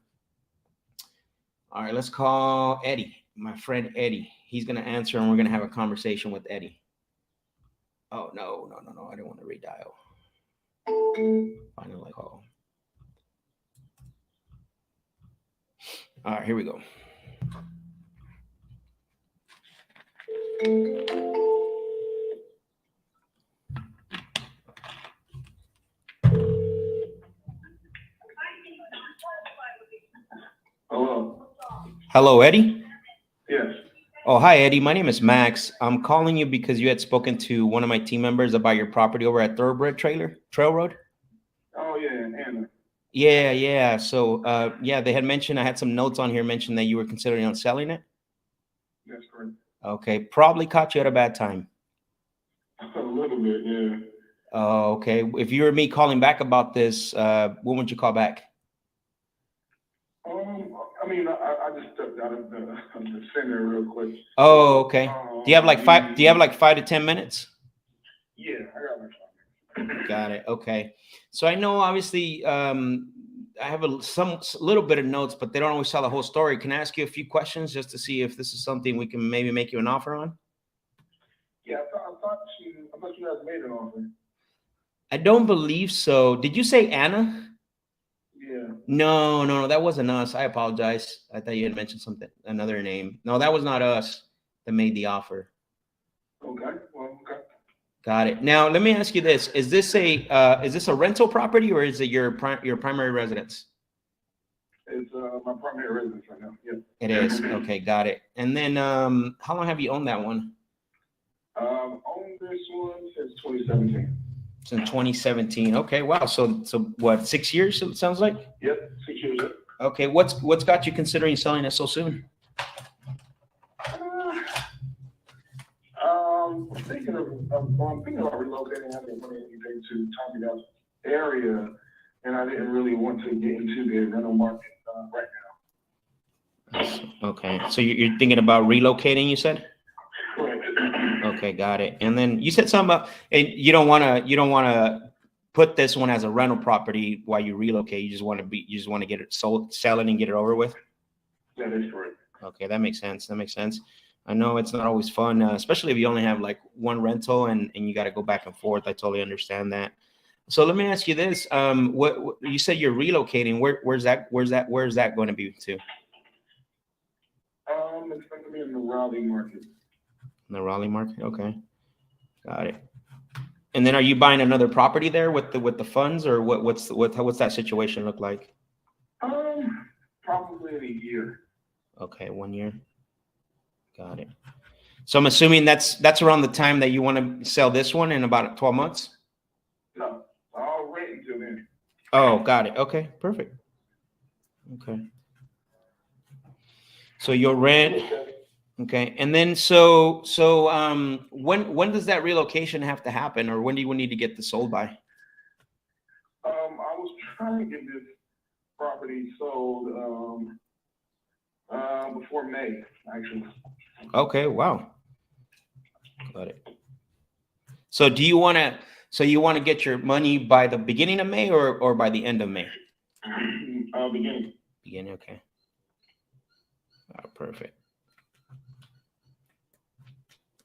All right, let's call Eddie, my friend Eddie. He's going to answer, and we're going to have a conversation with Eddie. Oh, no. I didn't want to redial. Finally call. All right, here we go. Hello, Eddie? Yes. Oh, hi, Eddie. My name is Max. I'm calling you because you had spoken to one of my team members about your property over at Thoroughbred Trail Road. Oh, yeah, Anna. Yeah. So, they had mentioned, I had some notes on here mentioned that you were considering on selling it. That's correct. Okay. Probably caught you at a bad time. A little bit, yeah. Oh, okay. If you were me calling back about this, when would you call back? I just stepped out of the center real quick. Oh, okay. Do you have like 5 to 10 minutes? Yeah, I got my 5 minutes. Got it. Okay. So I know obviously I have a little bit of notes, but they don't always tell the whole story. Can I ask you a few questions just to see if this is something we can maybe make you an offer on? Yeah, I thought you guys made an offer. I don't believe so. Did you say Anna? Yeah. No, that wasn't us. I apologize. I thought you had mentioned something, another name. No, that was not us that made the offer. Okay, well, okay. Got it. Now, let me ask you this: is this a rental property or is it your primary residence? It's my primary residence right now. Yeah. It is. Okay, got it. And then, how long have you owned that one? Owned this one since 2017. Since 2017. Okay, wow. So what? 6 years? It sounds like. Yep, 6 years. Yep. Okay, what's got you considering selling it so soon? I'm thinking about relocating. I didn't want anything to Tommy Dow's area, and I didn't really want to get into the rental market right now. Okay, so you're thinking about relocating, you said? Correct. Okay, got it. And then you said something about, and you don't want to put this one as a rental property while you relocate. You just want to get it sold, sell it, and get it over with. That is correct. Okay, that makes sense. I know it's not always fun, especially if you only have like one rental and you got to go back and forth. I totally understand that. So let me ask you this: what you said you're relocating? Where's that going to be to? It's going to be in the Raleigh market. In the Raleigh market, okay, got it. And then, are you buying another property there with the funds, or what's that situation look like? Probably in a year. Okay, 1 year. Got it. So I'm assuming that's around the time that you want to sell this one in about 12 months. No, I'll rent until then. Oh, got it. Okay, perfect. Okay. So you'll rent. Okay, and then so when does that relocation have to happen, or when do you need to get this sold by? I was trying to get this property sold before May, actually. Okay, wow. Got it. So you want to get your money by the beginning of May or by the end of May? Beginning. Beginning, okay. Perfect.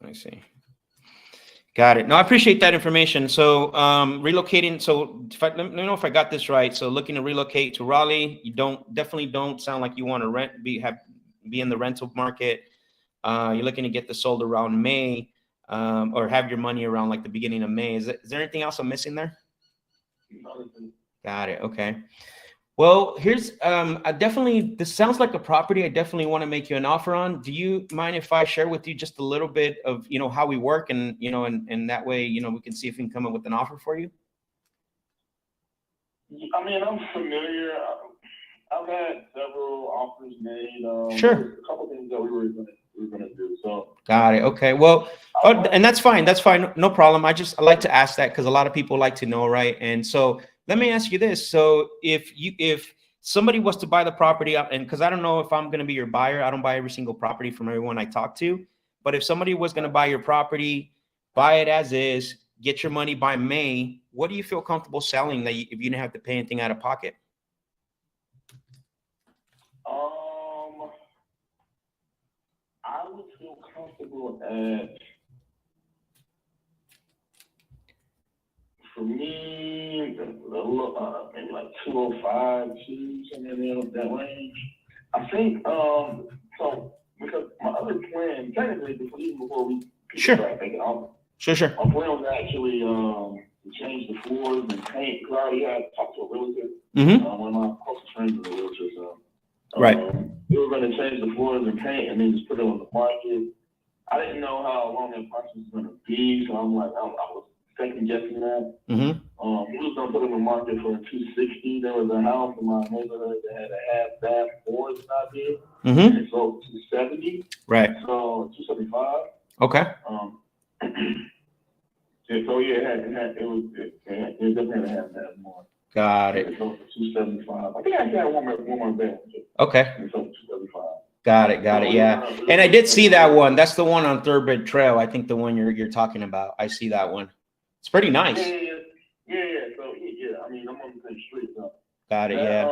I see. Got it. No, I appreciate that information. So relocating. So let me know if I got this right. So looking to relocate to Raleigh. You definitely don't sound like you want to be in the rental market. You're looking to get this sold around May, or have your money around like the beginning of May. Is there anything else I'm missing there? Got it. Okay. Well, here's this sounds like a property I definitely want to make you an offer on. Do you mind if I share with you just a little bit of, how we work and, and that way, we can see if we can come up with an offer for you? I mean, I'm familiar. I've had several offers made. Sure. A couple things that we were gonna do. So. Got it. Okay. Well, and that's fine. That's fine. No problem. I like to ask that because a lot of people like to know, right? And so let me ask you this. So if somebody was to buy the property up, and because I don't know if I'm going to be your buyer, I don't buy every single property from everyone I talk to. But if somebody was going to buy your property, buy it as is, get your money by May, what do you feel comfortable selling that if you didn't have to pay anything out of pocket? I would feel comfortable at, for me, maybe like 205, something in that range. I think, so, because my other plan, technically, before we start thinking off, Sure. my plan was actually to change the floors and paint. Because I already had talked to a realtor. One of my closest friends is a realtor, so. Right. We were going to change the floors and paint and then just put it on the market. I didn't know how long that process was going to be, so I'm like, I was second guessing that. We was going to put it on the market for $260. There was a house in my neighborhood that had a half bath more than I did. And it sold $270. Right. So $275. Okay. And so yeah, it definitely had that more. Got it. It sold for $275. I think I had one more bed. Okay. It sold for $275. Got it. Yeah. And I did see that one. That's the one on Thoroughbred Trail. I think the one you're talking about. I see that one. It's pretty nice. Yeah. So yeah, I mean, I'm on the same street. So. Got it. Yeah.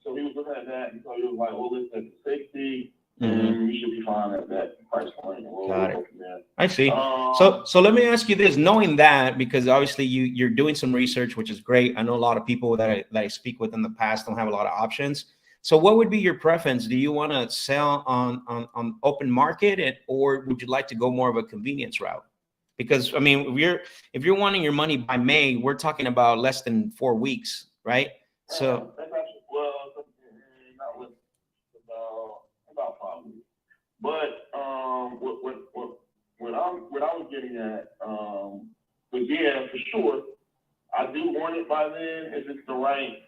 So he was looking at that, and so he was like, "Well, listen, at 60, and we should be fine at that price point." And we'll Got it. go from there. I see. Um, So let me ask you this, knowing that, because obviously you're doing some research, which is great. I know a lot of people that I speak with in the past don't have a lot of options. So what would be your preference? Do you want to sell on open market, or would you like to go more of a convenience route? Because I mean, if you're wanting your money by May, we're talking about less than 4 weeks, right? So that's actually, well, not with about 5 weeks. But what I was getting at, but yeah, for sure, I do want it by then if it's the right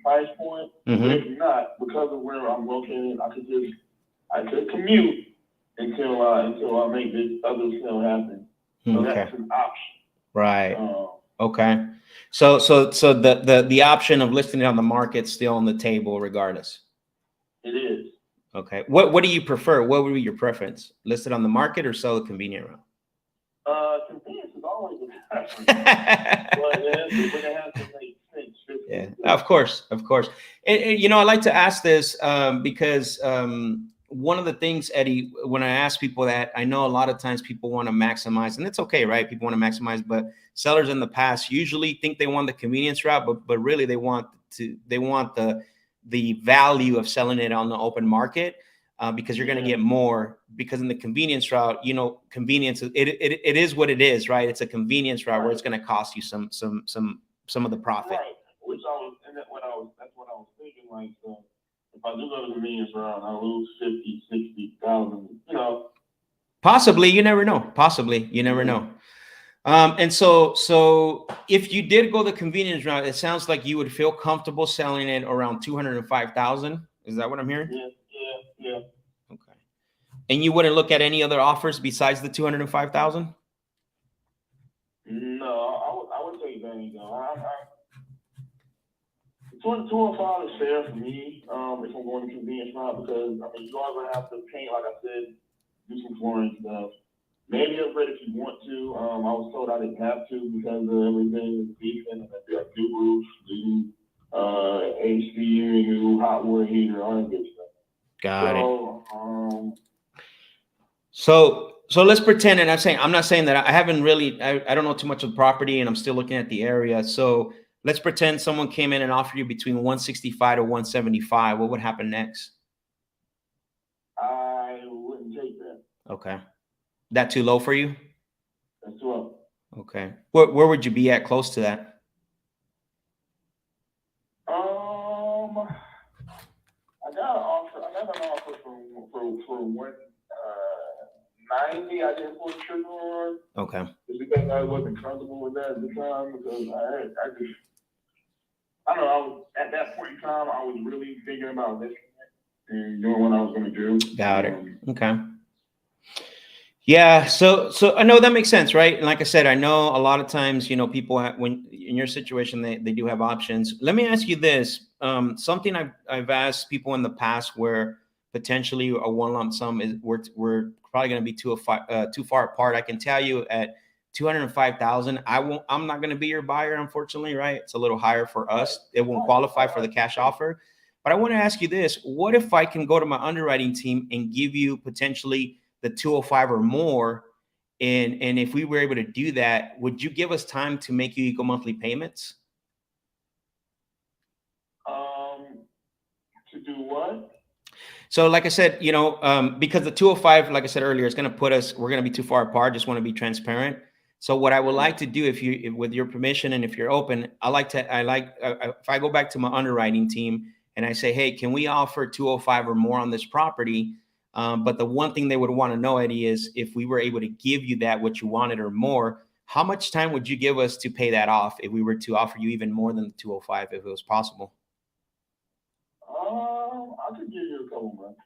price point. Mhm. But if not, because of where I'm located, I could commute until I make this other sale happen. So okay, that's an option. right, Um, okay. So the option of listing it on the market still on the table regardless. it is. Okay. What do you prefer? What would be your preference? Listed on the market or sell the convenient route? Convenience is always a preference. But we're gonna have to make sense. Yeah, of course, of course. And, you know, I like to ask this because one of the things, Eddie, when I ask people that, I know a lot of times people want to maximize, and it's okay, right? People want to maximize, but sellers in the past usually think they want the convenience route, but really they want the value of selling it on the open market. Because you're going to get more, because in the convenience route, you know, convenience, it is what it is, right? It's a convenience route where it's going to cost you some of the profit. Right. That's what I was thinking. Like, if I do go to the convenience route, I lose 50, 60,000. You know. Possibly, you never know. Possibly, you never know. And so if you did go the convenience route, it sounds like you would feel comfortable selling it around 205,000. Is that what I'm hearing? Yeah. Okay. And you wouldn't look at any other offers besides the 205,000? No, I would take that. The 205 is fair for me. If I'm going to convenience route, because I mean you are gonna have to paint, like I said, do some flooring stuff. Maybe upgrade if you want to. I was told I didn't have to because of everything is decent. I got new roof, new AC, new hot water heater, all that good stuff. Got it. So let's pretend, and I'm not saying that I haven't really, I don't know too much of the property, and I'm still looking at the area. So let's pretend someone came in and offered you between 165 to 175. What would happen next? I wouldn't take that. Okay. That too low for you? That's too low. Okay. Where would you be at close to that? I got an offer for 190. I didn't pull the trigger on. Okay. Just because I wasn't comfortable with that at the time, because I don't know, I was at that point in time, I was really thinking about listing it and doing what I was going to do. Got it. Okay. Yeah, so I know that makes sense, right? And like I said, I know a lot of times, you know, people when in your situation, they do have options. Let me ask you this: something I've asked people in the past, where potentially a one lump sum is we're probably going to be too far apart. I can tell you at 205,000, I'm not going to be your buyer, unfortunately, right? It's a little higher for us. It won't qualify for the cash offer. But I want to ask you this: what if I can go to my underwriting team and give you potentially the 205 or more, and if we were able to do that, would you give us time to make you equal monthly payments? To do what? So like I said, you know, because the 205, like I said earlier, it's going to put us, we're going to be too far apart. Just want to be transparent. So what I would like to do, with your permission, and if you're open, if I go back to my underwriting team and I say, hey, can we offer 205 or more on this property? But the one thing they would want to know, Eddie, is if we were able to give you that, what you wanted or more, how much time would you give us to pay that off if we were to offer you even more than the 205, if it was possible? I could give you a couple months.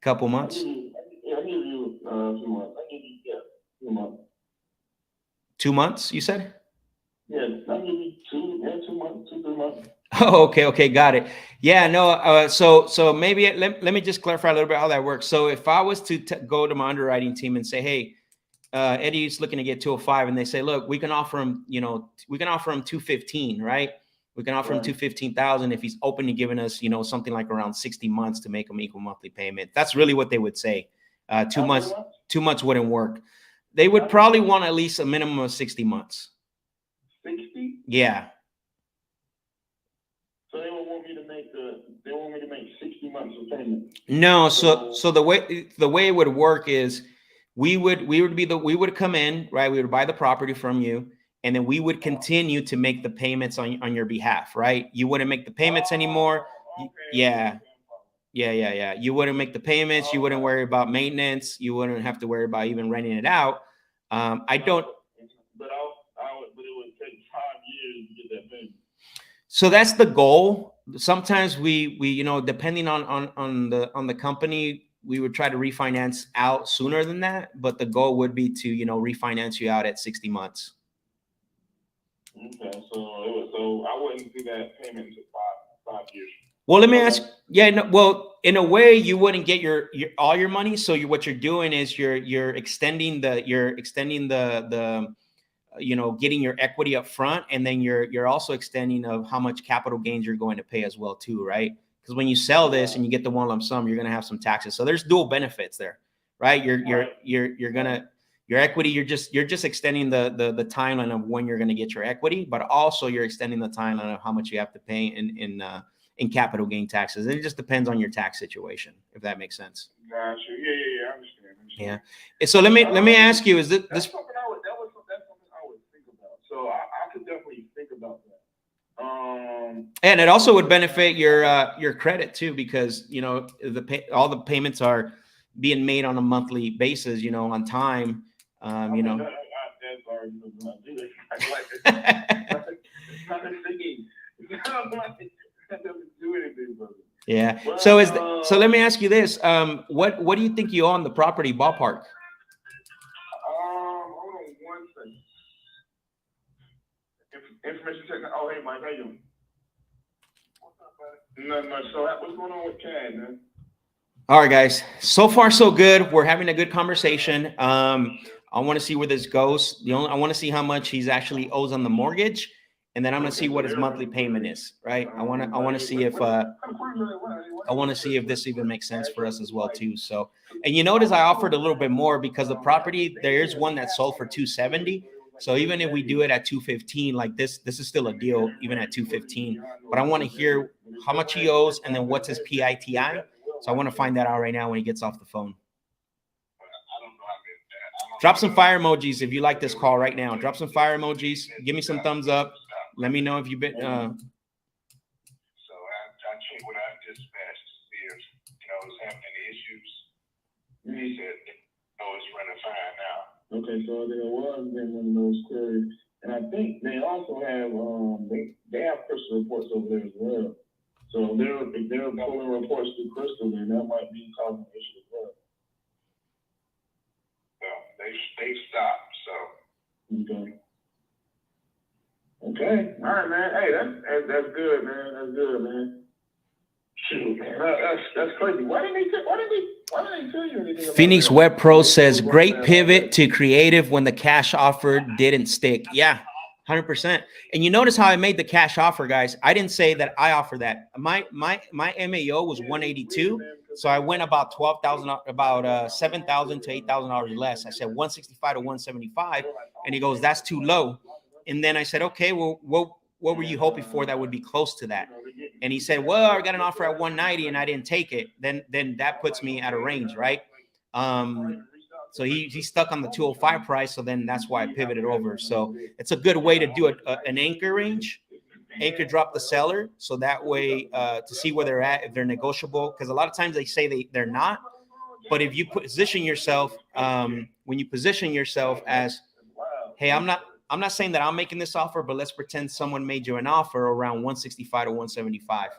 Couple months? I give you 2 months. 2 months. 2 months, you said? Yeah, I give you 2 months, 3 months. Oh, okay, got it. Yeah, no. So maybe let me just clarify a little bit how that works. So if I was to go to my underwriting team and say, hey, Eddie's looking to get 205, and they say, look, we can offer him, you know, 215, right? We can offer him 215,000 if he's open to giving us, you know, something like around 60 months to make him equal monthly payment. That's really what they would say. 2 2 months wouldn't work. They would probably want at least a minimum of 60 months. 60? Yeah. So they would want me to make 60 months of payment. No, so the way it would work is we would come in, right? We would buy the property from you, and then we would continue to make the payments on your behalf, right? You wouldn't make the payments anymore. Okay. Yeah. You wouldn't make the payments. You wouldn't worry about maintenance. You wouldn't have to worry about even renting it out. I don't. But it would take 5 years to get that payment. So that's the goal. Sometimes we depending on the company, we would try to refinance out sooner than that. But the goal would be to refinance you out at 60 months. Okay, so I wouldn't see that payment until 5 years. Well, let me ask. Yeah, no, well, in a way, you wouldn't get your all your money. So what you're doing is you're extending the getting your equity up front, and then you're also extending of how much capital gains you're going to pay as well too, right? Because when you sell this and you get the one lump sum, you're going to have some taxes. So there's dual benefits there, right? Your equity, you're just extending the timeline of when you're going to get your equity, but also you're extending the timeline of how much you have to pay in capital gain taxes. And it just depends on your tax situation, if that makes sense. Gotcha. Yeah, I understand. Yeah. And so let me ask you: Is this? That's something I would think about. So I could definitely think about that. And it also would benefit your credit too, because all the payments are being made on a monthly basis, on time. Yeah. So let me ask you this: what do you think you own the property ballpark? Hold on one second. Information technology. Oh, hey, Mike, how you doing? What's up, buddy? Nothing much. So, what's going on with Cad, man? All right, guys. So far, so good. We're having a good conversation. I want to see where this goes. I want to see how much he's actually owes on the mortgage, and then I'm going to see what his monthly payment is. Right? I want to see if this even makes sense for us as well too. So, and you notice I offered a little bit more because the property, there is one that sold for $270. So even if we do it at $215, like this is still a deal even at $215. But I want to hear how much he owes and then what's his PITI. So I want to find that out right now when he gets off the phone. Drop some fire emojis if you like this call right now. Drop some fire emojis. Give me some thumbs up. Let me know if you've been. So I checked what I dispatched to see if was having any issues. He said, it's running fine now. Okay, so there was been one of those queries, and I think they also have they have Crystal reports over there as well. So if they're pulling reports through Crystal, then that might be causing an issue as well. Well, they stopped. So. Okay. Okay. All right, man. Hey, that's good, man. That's good, man. Shoot, man. That's crazy. Why didn't they tell you anything about Phoenix that? Web Pro says great pivot to creative when the cash offer didn't stick. Yeah, 100%. And you notice how I made the cash offer, guys. I didn't say that I offer that. My MAO was 182, so I went about $7,000 to $8,000 less. I said 165 to 175, and he goes, "That's too low." And then I said, "Okay, well, what were you hoping for that would be close to that?" And he said, "Well, I got an offer at 190 and I didn't take it." Then that puts me at a range, right? So he's stuck on the 205 price. So then that's why I pivoted over. So it's a good way to do an anchor range. Anchor drop the seller. So that way to see where they're at, if they're negotiable. Because a lot of times they say they're not. But if you position yourself, when you position yourself as, hey, I'm not saying that I'm making this offer, but let's pretend someone made you an offer around 165 to 175.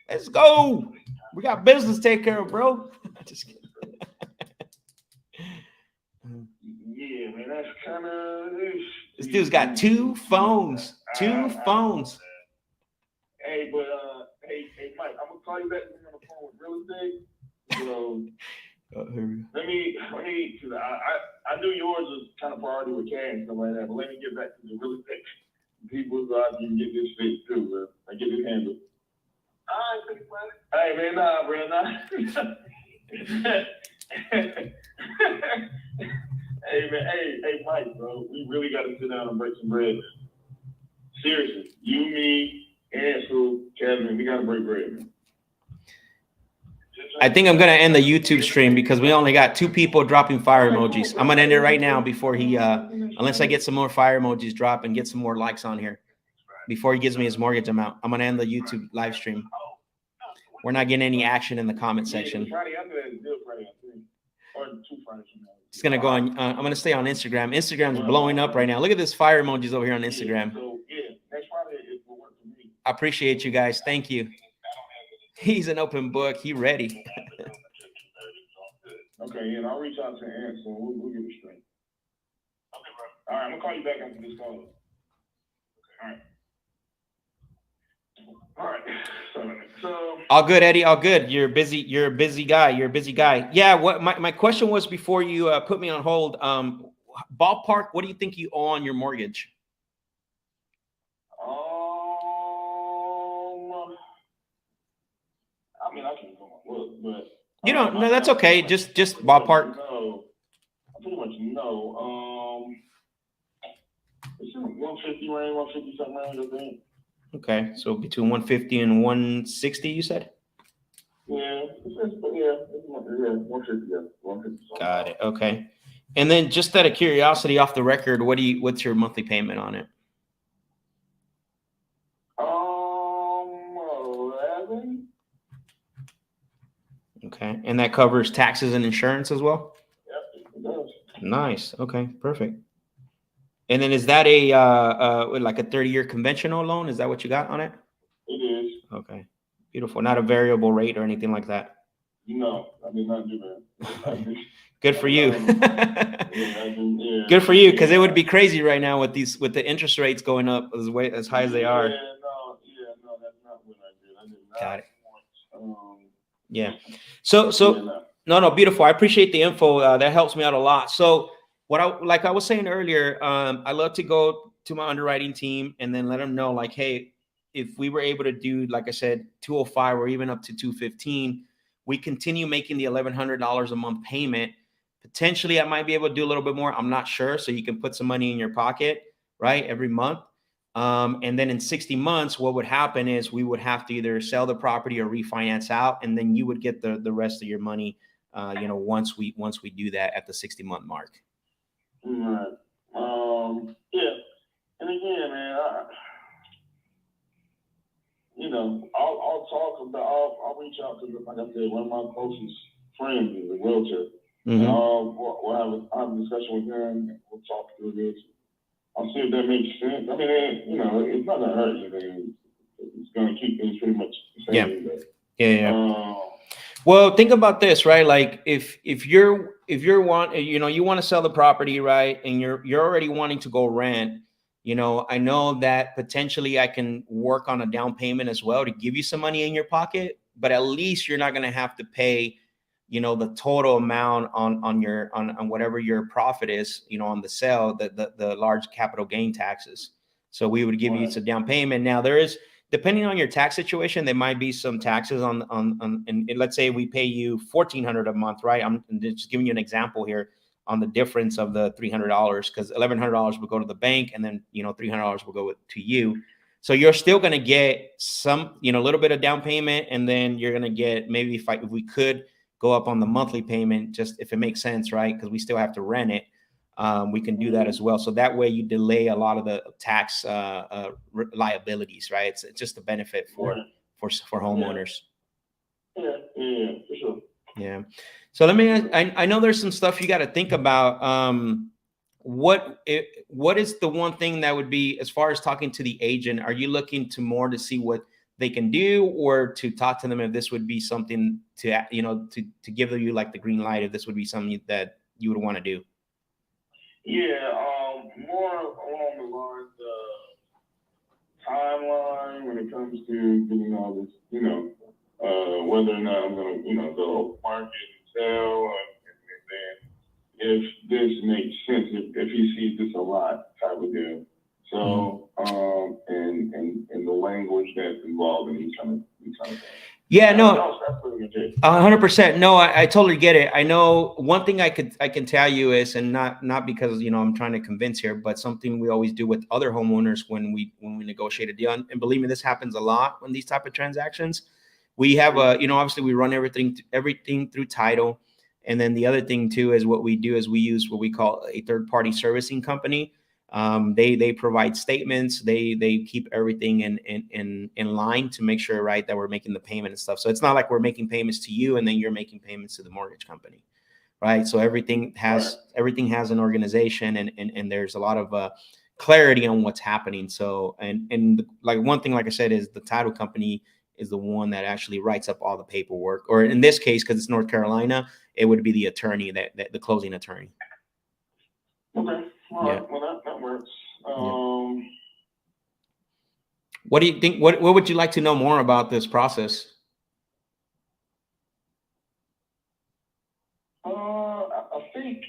Let's go. We got business to take care of, bro. Just kidding. Yeah, man, that's kind of. This dude's got two phones. Hey, but hey, Mike, I'm gonna call you back when I'm on the phone with real estate. So. Let me, cause I knew yours was kind of priority with cash and stuff like that, but let me get back to the real estate people so I can get this fixed too, bro. I get this handled. All right, buddy. Hey, man, nah, bro, nah. Hey man, hey Mike, bro, we really got to sit down and break some bread. Man. Seriously, you, me, Ansel, Kevin, we got to break bread. Man. I think I'm gonna end the YouTube stream because we only got 2 people dropping fire emojis. I'm gonna end it right now before he, unless I get some more fire emojis drop and get some more likes on here before he gives me his mortgage amount. I'm gonna end the YouTube live stream. We're not getting any action in the comment section. Friday after that is good Friday, I think. Or 2 Fridays from now. It's gonna go on. I'm gonna stay on Instagram. Instagram's blowing up right now. Look at this fire emojis over here on Instagram. So yeah, next Friday it will work for me. I appreciate you guys. Thank you. He's an open book. He ready. Okay, yeah, and I'll reach out to Ansel. We'll get it straight. Okay, bro. All right, I'm gonna call you back after this call. All right. All right. So All good, Eddie. All good. You're busy. You're a busy guy. You're a busy guy. Yeah. What my question was before you put me on hold. Ballpark. What do you think you owe on your mortgage? I mean, I can go and look, but You don't. No, that's okay. Just ballpark. No, I pretty much know. It's in 150 range, 150 something range, I think. Okay, so between 150 and 160, you said? Yeah, it's 150, yeah, 150. Got it. Okay. And then just out of curiosity, off the record, what's your monthly payment on it? 11. Okay. And that covers taxes and insurance as well? Yep, it does. Nice. Okay, perfect. And then is that like a 30-year conventional loan? Is that what you got on it? It is. Okay. Beautiful. Not a variable rate or anything like that. No, I did not do that. Good for you. Yeah. Good for you, because it would be crazy right now with the interest rates going up as high as they are. No, that's not what I did. I did not. Got it. Want, Yeah. So no, beautiful. I appreciate the info. That helps me out a lot. So like I was saying earlier, I love to go to my underwriting team and then let them know, like, hey, if we were able to do, like I said, 205 or even up to 215, we continue making the $1,100 a month payment. Potentially, I might be able to do a little bit more. I'm not sure. So you can put some money in your pocket, right, every month. And then in 60 months, what would happen is we would have to either sell the property or refinance out, and then you would get the rest of your money, once we do that at the 60-month mark. Right. Yeah. And again, man, I'll talk about. I'll reach out to, like I said, one of my closest friends is a realtor. Mm-hmm. We'll have a discussion with him. And we'll talk through this. I'll see if that makes sense. I mean, it's not gonna hurt anything. It's gonna keep things pretty much the same. Yeah. Well, think about this, right? Like if you want to sell the property, right, and you're already wanting to go rent, I know that potentially I can work on a down payment as well to give you some money in your pocket, but at least you're not going to have to pay, the total amount on whatever your profit is, on the sale, the large capital gain taxes. So we would give you some down payment. Now there is, depending on your tax situation, there might be some taxes and let's say we pay you $1,400 a month, right? I'm just giving you an example here on the difference of the $300, because $1,100 will go to the bank, and then $300 will go to you. So you're still going to get some, a little bit of down payment, and then you're going to get maybe if we could go up on the monthly payment, just if it makes sense, right? Because we still have to rent it. We can do that as well. So that way you delay a lot of the tax liabilities, right? It's just a benefit for homeowners. Yeah, for sure. Yeah. So I know there's some stuff you got to think about. What is the one thing that would be, as far as talking to the agent, are you looking to see what they can do, or to talk to them if this would be something to give you like the green light, if this would be something that you would want to do? Yeah, more along the lines of timeline when it comes to getting all this, whether or not I'm going to, go market and sell, and then if this makes sense, if he sees this a lot type of deal. So, and the language that's involved in these kind of things. Yeah, no. That's pretty much it. 100%. No, I totally get it. I know one thing I can tell you is, and not because, you know, I'm trying to convince here, but something we always do with other homeowners when we negotiate a deal, and believe me, this happens a lot when these type of transactions. We have you know, obviously we run everything through title, and then the other thing too is what we do is we use what we call a third party servicing company. They provide statements. They keep everything in line to make sure, right, that we're making the payment and stuff. So it's not like we're making payments to you and then you're making payments to the mortgage company, right? So everything has an organization, and there's a lot of clarity on what's happening. So and like one thing, like I said, is the title company is the one that actually writes up all the paperwork, or in this case, because it's North Carolina, it would be the attorney, that the closing attorney. Okay. All Yeah. right. Well, that works. What do you think? What would you like to know more about this process? I think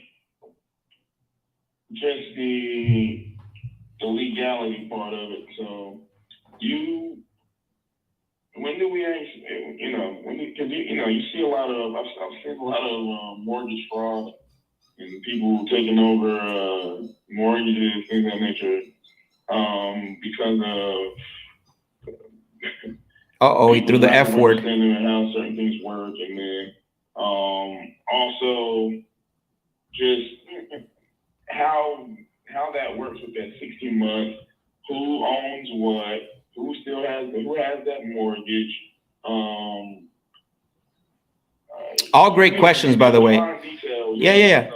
just the legality part of it. So when do we actually, you know, because you see a lot of, I've seen a lot of mortgage fraud and people taking over mortgages, things of that nature, because of He threw the F word. understanding how certain things work, and then also just how that works with that 16 months, who owns what, who has that mortgage. All great questions, by the way. Yeah.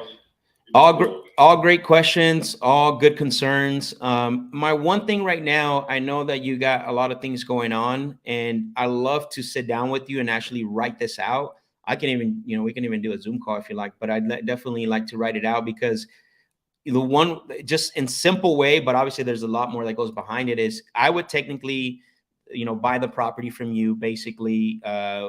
All great questions, all good concerns. My one thing right now, I know that you got a lot of things going on, and I love to sit down with you and actually write this out. I can even, you know, we can even do a Zoom call if you like, but I'd definitely like to write it out, because the one, just in simple way, but obviously there's a lot more that goes behind it, is I would technically, you know, buy the property from you. Basically,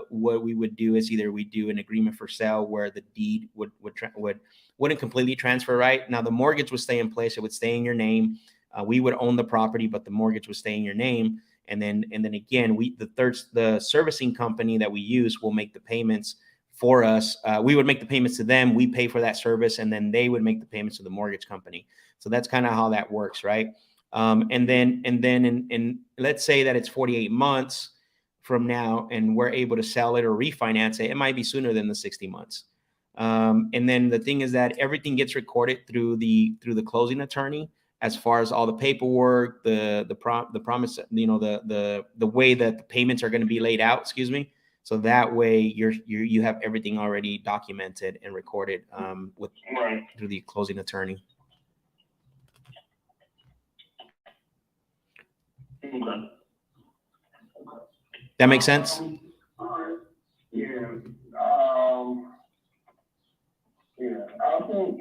what we would do is either we do an agreement for sale where the deed wouldn't completely transfer, right? Now the mortgage would stay in place. It would stay in your name. We would own the property, but the mortgage would stay in your name. And then again, the servicing company that we use will make the payments for us. We would make the payments to them. We pay for that service, and then they would make the payments to the mortgage company. So that's kind of how that works, right? And then let's say that it's 48 months from now and we're able to sell it or refinance it. It might be sooner than the 60 months. And then the thing is that everything gets recorded through the closing attorney, as far as all the paperwork, the promise, you know, the way that the payments are going to be laid out, excuse me. So that way you have everything already documented and recorded through the closing attorney. Okay. That makes sense? All right. Yeah. Yeah. I think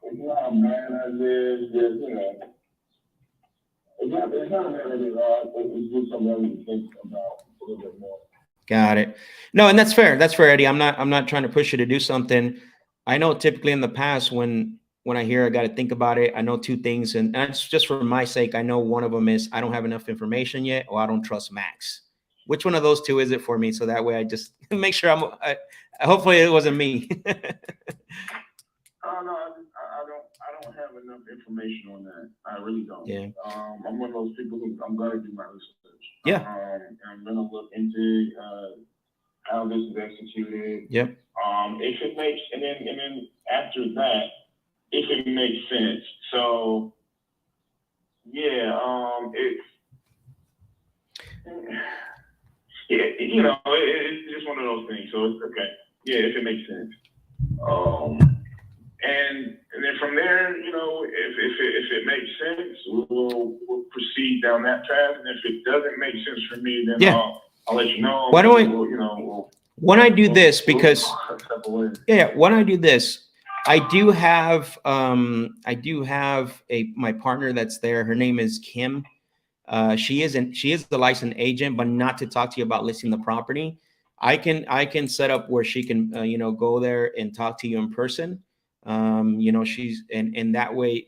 it's not a bad idea. It's just, you know, it's not a bad idea. It's just something that we think about a little bit more. Got it. No, and that's fair. That's fair, Eddie. I'm not trying to push you to do something. I know typically in the past when I hear I got to think about it, I know two things, and that's just for my sake. I know one of them is I don't have enough information yet, or I don't trust Max. Which one of those two is it for me? So that way I just make sure hopefully it wasn't me. Oh no, I don't have enough information on that. I really don't. Yeah. I'm one of those people who I'm gonna do my research. Yeah. I'm gonna look into how this is executed. Yep. If it makes, and then after that, if it makes sense. So yeah, you know, it's just one of those things. So it's okay. Yeah, if it makes sense. And then from there, you know, if it makes sense, we'll proceed down that path. And if it doesn't make sense for me, then I'll let you know. Why don't we? When I do this, because when I do this, I do have my partner that's there. Her name is Kim. She is the licensed agent, but not to talk to you about listing the property. I can set up where she can go there and talk to you in person. She's and that way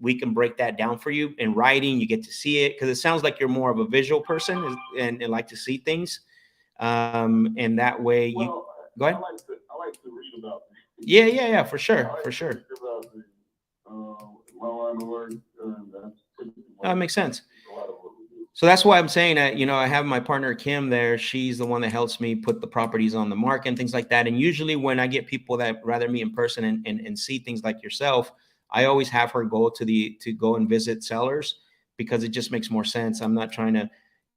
we can break that down for you in writing. You get to see it, because it sounds like you're more of a visual person and like to see things. And that way you go ahead. I like to read about things. Yeah, for sure, I like for to sure. read about things. My line of work, that's typically That makes sense. a lot of what we do. So that's why I'm saying that, I have my partner Kim there. She's the one that helps me put the properties on the market and things like that. And usually when I get people that rather meet in person and see things like yourself, I always have her go to go and visit sellers, because it just makes more sense. I'm not trying to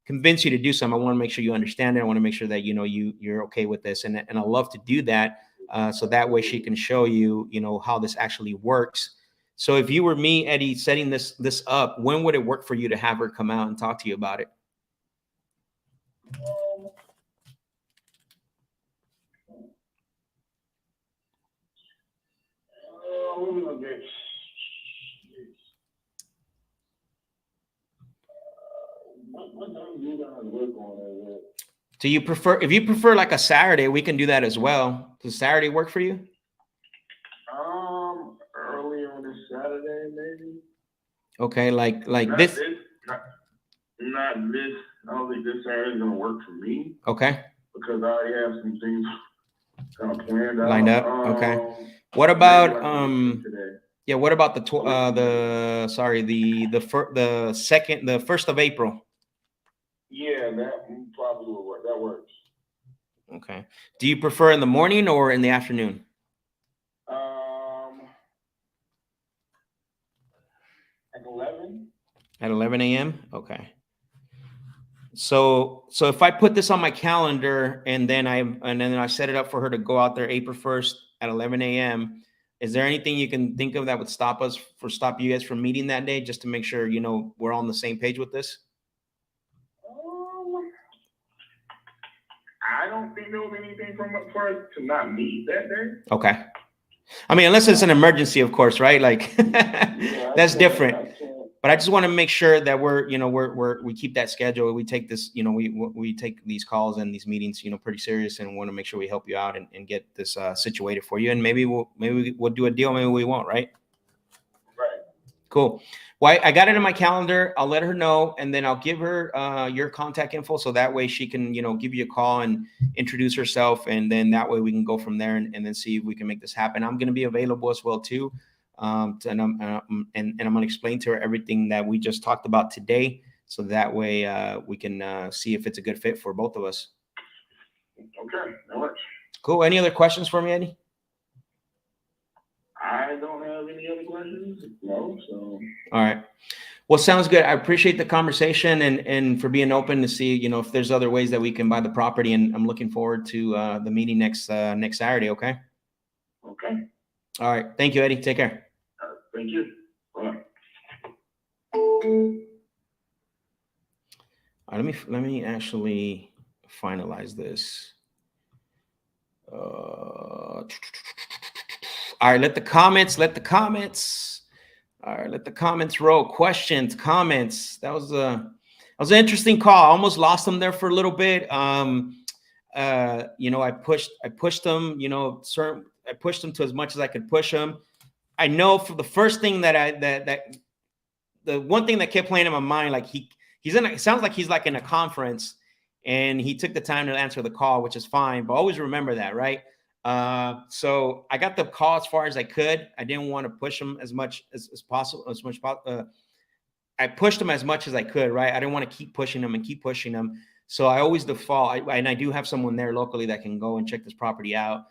convince you to do something. I want to make sure you understand it. I want to make sure that you're okay with this, and I love to do that, so that way she can show you how this actually works. So if you were me, Eddie, setting this up, when would it work for you to have her come out and talk to you about it? What we gonna get? What time do you guys work on it? Do you prefer, if you prefer like a Saturday, we can do that as well. Does Saturday work for you? Early on this Saturday, maybe. Okay, like Not this. Not this. I don't think this Saturday's gonna work for me. Okay. Because I already have some things kind of planned out. Lined up. Okay. What about today. yeah, what about the 1st of April? Yeah, that probably will work. That works. Okay. Do you prefer in the morning or in the afternoon? At 11. At 11 a.m. Okay. So if I put this on my calendar and then I set it up for her to go out there April 1st at 11 a.m., is there anything you can think of that would stop you guys from meeting that day, just to make sure we're all on the same page with this? I don't think there was anything for us to not meet that day. Okay. I mean, unless it's an emergency, of course, right? Like that's different. But I just want to make sure that we keep that schedule. We take this, we take these calls and these meetings, pretty serious, and want to make sure we help you out and get this situated for you. And maybe we'll do a deal. Maybe we won't, right? Right. Cool. Well, I got it in my calendar. I'll let her know, and then I'll give her your contact info, so that way she can, give you a call and introduce herself, and then that way we can go from there and then see if we can make this happen. I'm going to be available as well too. And I'm going to explain to her everything that we just talked about today, so that way we can see if it's a good fit for both of us. Okay, that works. Cool. Any other questions for me, Eddie? I don't have any other questions. No. So. All right. Well, sounds good. I appreciate the conversation and for being open to see, if there's other ways that we can buy the property. And I'm looking forward to the meeting next Saturday. Okay. Okay. All right. Thank you, Eddie. Take care. Thank you. Bye. All right, let me actually finalize this. All right, let the comments roll. Questions, comments. That was an interesting call. I almost lost them there for a little bit. I pushed them, I pushed them to as much as I could push them. I know for the first thing the one thing that kept playing in my mind, like it sounds like he's like in a conference and he took the time to answer the call, which is fine, but always remember that, right? So I got the call as far as I could. I didn't want to push him as much as possible, I pushed him as much as I could, right? I didn't want to keep pushing him. So I always default, and I do have someone there locally that can go and check this property out.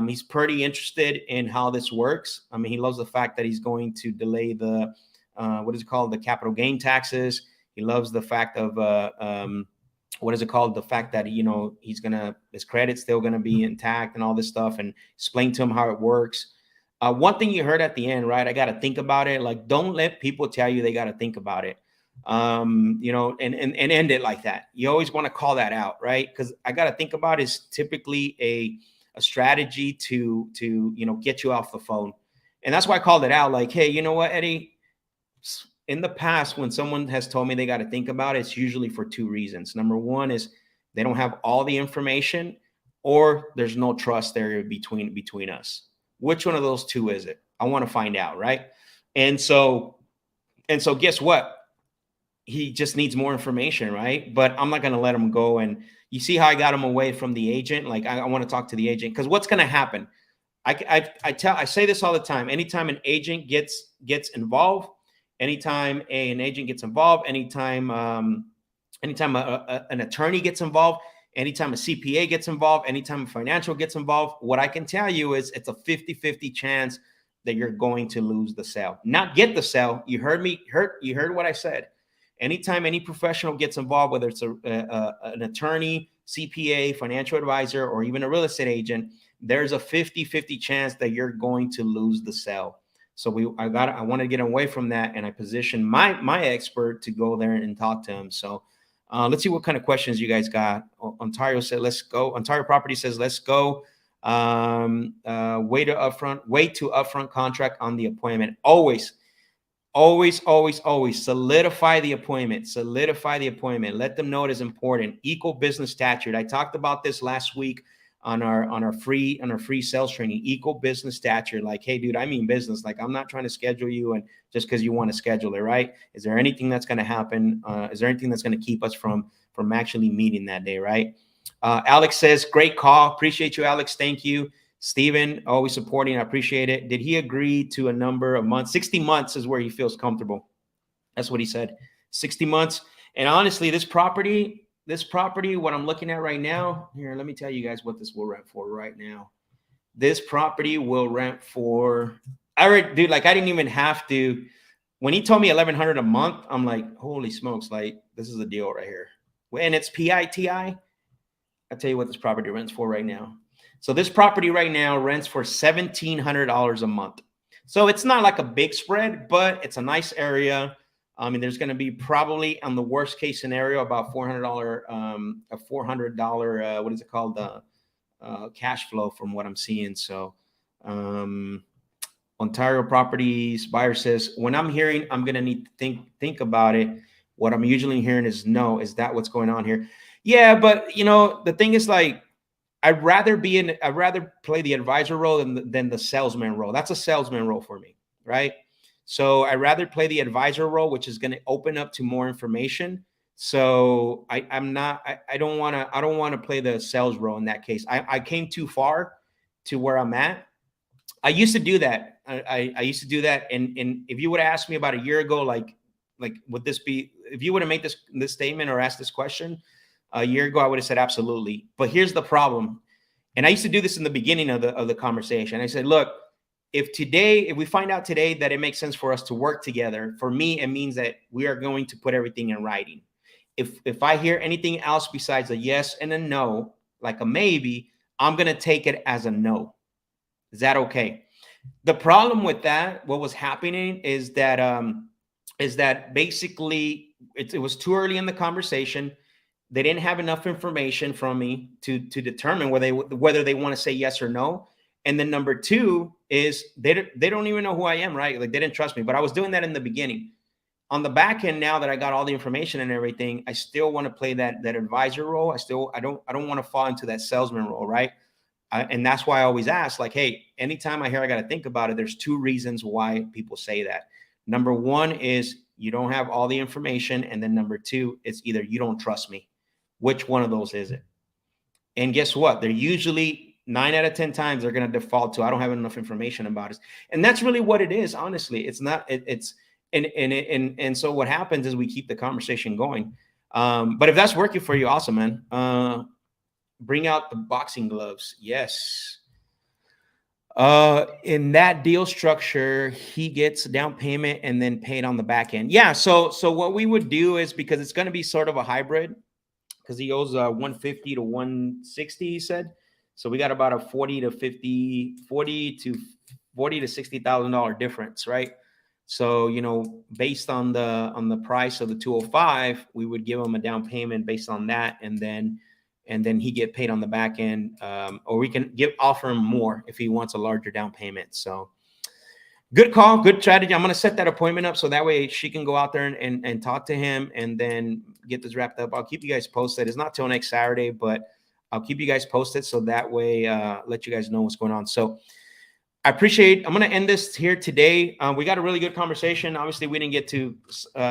He's pretty interested in how this works. I mean, he loves the fact that he's going to delay the, the capital gain taxes. He loves the fact of, the fact that, his credit's still going to be intact and all this stuff, and explain to him how it works. One thing you heard at the end, right? I got to think about it. Like, don't let people tell you they got to think about it. And end it like that. You always want to call that out, right? Because I got to think about it is typically a strategy to get you off the phone. And that's why I called it out. Like, hey, you know what, Eddie? In the past, when someone has told me they got to think about it, it's usually for two reasons. Number one is they don't have all the information, or there's no trust there between us. Which one of those two is it? I want to find out, right? And so guess what? he just needs more information, right? But I'm not going to let him go. And you see how I got him away from the agent? Like, I want to talk to the agent, because what's going to happen? I say this all the time. Anytime an agent gets involved, anytime an agent gets involved, anytime an attorney gets involved, anytime a CPA gets involved, anytime a financial gets involved, what I can tell you is it's a 50-50 chance that you're going to lose the sale, not get the sale. You heard me. You heard what I said. Anytime any professional gets involved, whether it's an attorney, CPA, financial advisor, or even a real estate agent, there's a 50-50 chance that you're going to lose the sale. So I want to get away from that, and I position my expert to go there and talk to him. So let's see what kind of questions you guys got. Ontario said, "Let's go." Ontario Property says, "Let's go." Way to upfront contract on the appointment. Always solidify the appointment. Let them know it is important. Equal business statute. I talked about this last week on our free sales training. Equal business statute. Like, hey, dude, I mean business. Like, I'm not trying to schedule you and just because you want to schedule it, right? Is there anything that's going to happen? Is there anything that's going to keep us from actually meeting that day, right? Alex says, great call. Appreciate you, Alex. Thank you. Steven, always supporting. I appreciate it. Did he agree to a number of months? 60 months is where he feels comfortable. That's what he said. 60 months. And honestly, this property, what I'm looking at right now, here, let me tell you guys what this will rent for right now. This property will rent for, dude, like I didn't even have to, when he told me $1,100 a month, I'm like, holy smokes, like this is a deal right here. And it's PITI. I'll tell you what this property rents for right now. So this property right now rents for $1,700 a month. So it's not like a big spread, but it's a nice area. I mean, there's going to be probably on the worst case scenario about $400, what is it called? Cash flow from what I'm seeing. So Ontario Properties buyer says, when I'm hearing, I'm going to need to think about it. What I'm usually hearing is no. Is that what's going on here? Yeah, but you know, the thing is like, I'd rather play the advisor role than the salesman role. That's a salesman role for me, right? So I'd rather play the advisor role, which is going to open up to more information. So I don't want to play the sales role in that case. I came too far to where I'm at. I used to do that. I used to do that. And if you would have asked me about a year ago, like would this be, if you would have made this statement or asked this question a year ago, I would have said absolutely. But here's the problem. And I used to do this in the beginning of the conversation. I said, look, if we find out today that it makes sense for us to work together, for me, it means that we are going to put everything in writing. If I hear anything else besides a yes and a no, like a maybe, I'm going to take it as a no. Is that okay? The problem with that, what was happening is that basically it was too early in the conversation. They didn't have enough information from me to determine whether they want to say yes or no. And then number two is they don't even know who I am, right? Like they didn't trust me, but I was doing that in the beginning. On the back end, now that I got all the information and everything, I still want to play that advisor role. I don't want to fall into that salesman role, right? And that's why I always ask, like, hey, anytime I hear I got to think about it, there's two reasons why people say that. Number one is you don't have all the information. And then number two, it's either you don't trust me. Which one of those is it? And guess what? They're usually 9 out of 10 times they're going to default to, I don't have enough information about it. And that's really what it is. Honestly, it's not, and so what happens is we keep the conversation going. But if that's working for you, awesome, man. Bring out the boxing gloves. Yes. In that deal structure, he gets a down payment and then paid on the back end. Yeah. So what we would do is, because it's going to be sort of a hybrid, because he owes 150 to 160, he said. So we got about a $40 to $60,000 difference, right? So, you know, based on the price of the 205, we would give him a down payment based on that, and then he get paid on the back end, or we can offer him more if he wants a larger down payment. So good call, good strategy. I'm going to set that appointment up so that way she can go out there and talk to him and then get this wrapped up. I'll keep you guys posted. It's not till next Saturday, but I'll keep you guys posted so that way let you guys know what's going on. So I'm going to end this here today. We got a really good conversation. Obviously, we didn't get to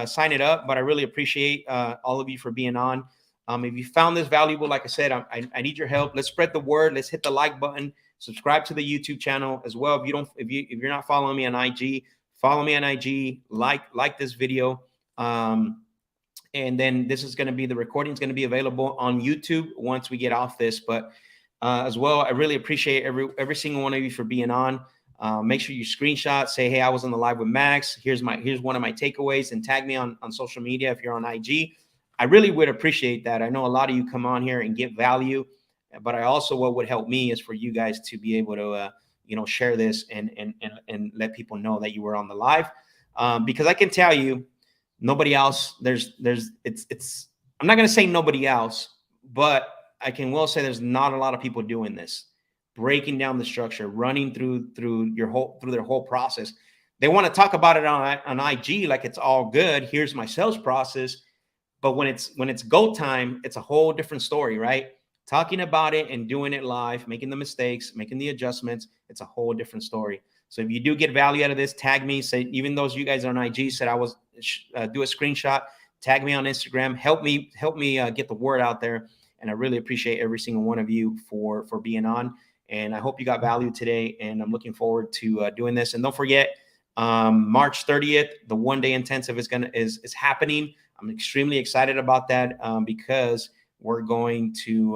sign it up, but I really appreciate all of you for being on. If you found this valuable, like I said, I need your help. Let's spread the word. Let's hit the like button. Subscribe to the YouTube channel as well. If you're not following me on IG, follow me on IG. Like this video. And then this is going to be, the recording is going to be available on YouTube once we get off this. But as well, I really appreciate every single one of you for being on. Make sure you screenshot, say, hey, I was on the live with Max. Here's one of my takeaways, and tag me on social media if you're on IG. I really would appreciate that. I know a lot of you come on here and get value, but I also, what would help me is for you guys to be able to, share this and let people know that you were on the live. Because I can tell you, nobody else, I'm not going to say nobody else, but I can well say there's not a lot of people doing this, breaking down the structure, running through their whole process. They want to talk about it on IG like it's all good. Here's my sales process. But when it's go time, it's a whole different story, right? Talking about it and doing it live, making the mistakes, making the adjustments, it's a whole different story. So if you do get value out of this, tag me. Say, even those you guys on IG said do a screenshot, tag me on Instagram, help me get the word out there. And I really appreciate every single one of you for being on. And I hope you got value today. And I'm looking forward to doing this. And don't forget, March 30th, the one-day intensive is happening. I'm extremely excited about that because we're going to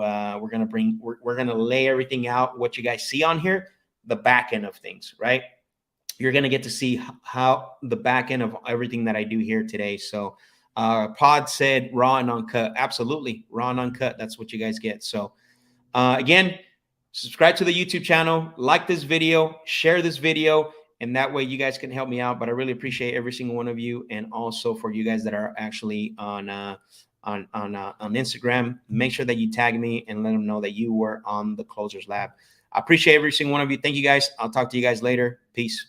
lay everything out, what you guys see on here, the back end of things, right? You're going to get to see how the back end of everything that I do here today. So Pod said raw and uncut. Absolutely. Raw and uncut. That's what you guys get. So again, subscribe to the YouTube channel, like this video, share this video, and that way you guys can help me out. But I really appreciate every single one of you. And also for you guys that are actually on Instagram, make sure that you tag me and let them know that you were on the Closers Lab. I appreciate every single one of you. Thank you guys. I'll talk to you guys later. Peace.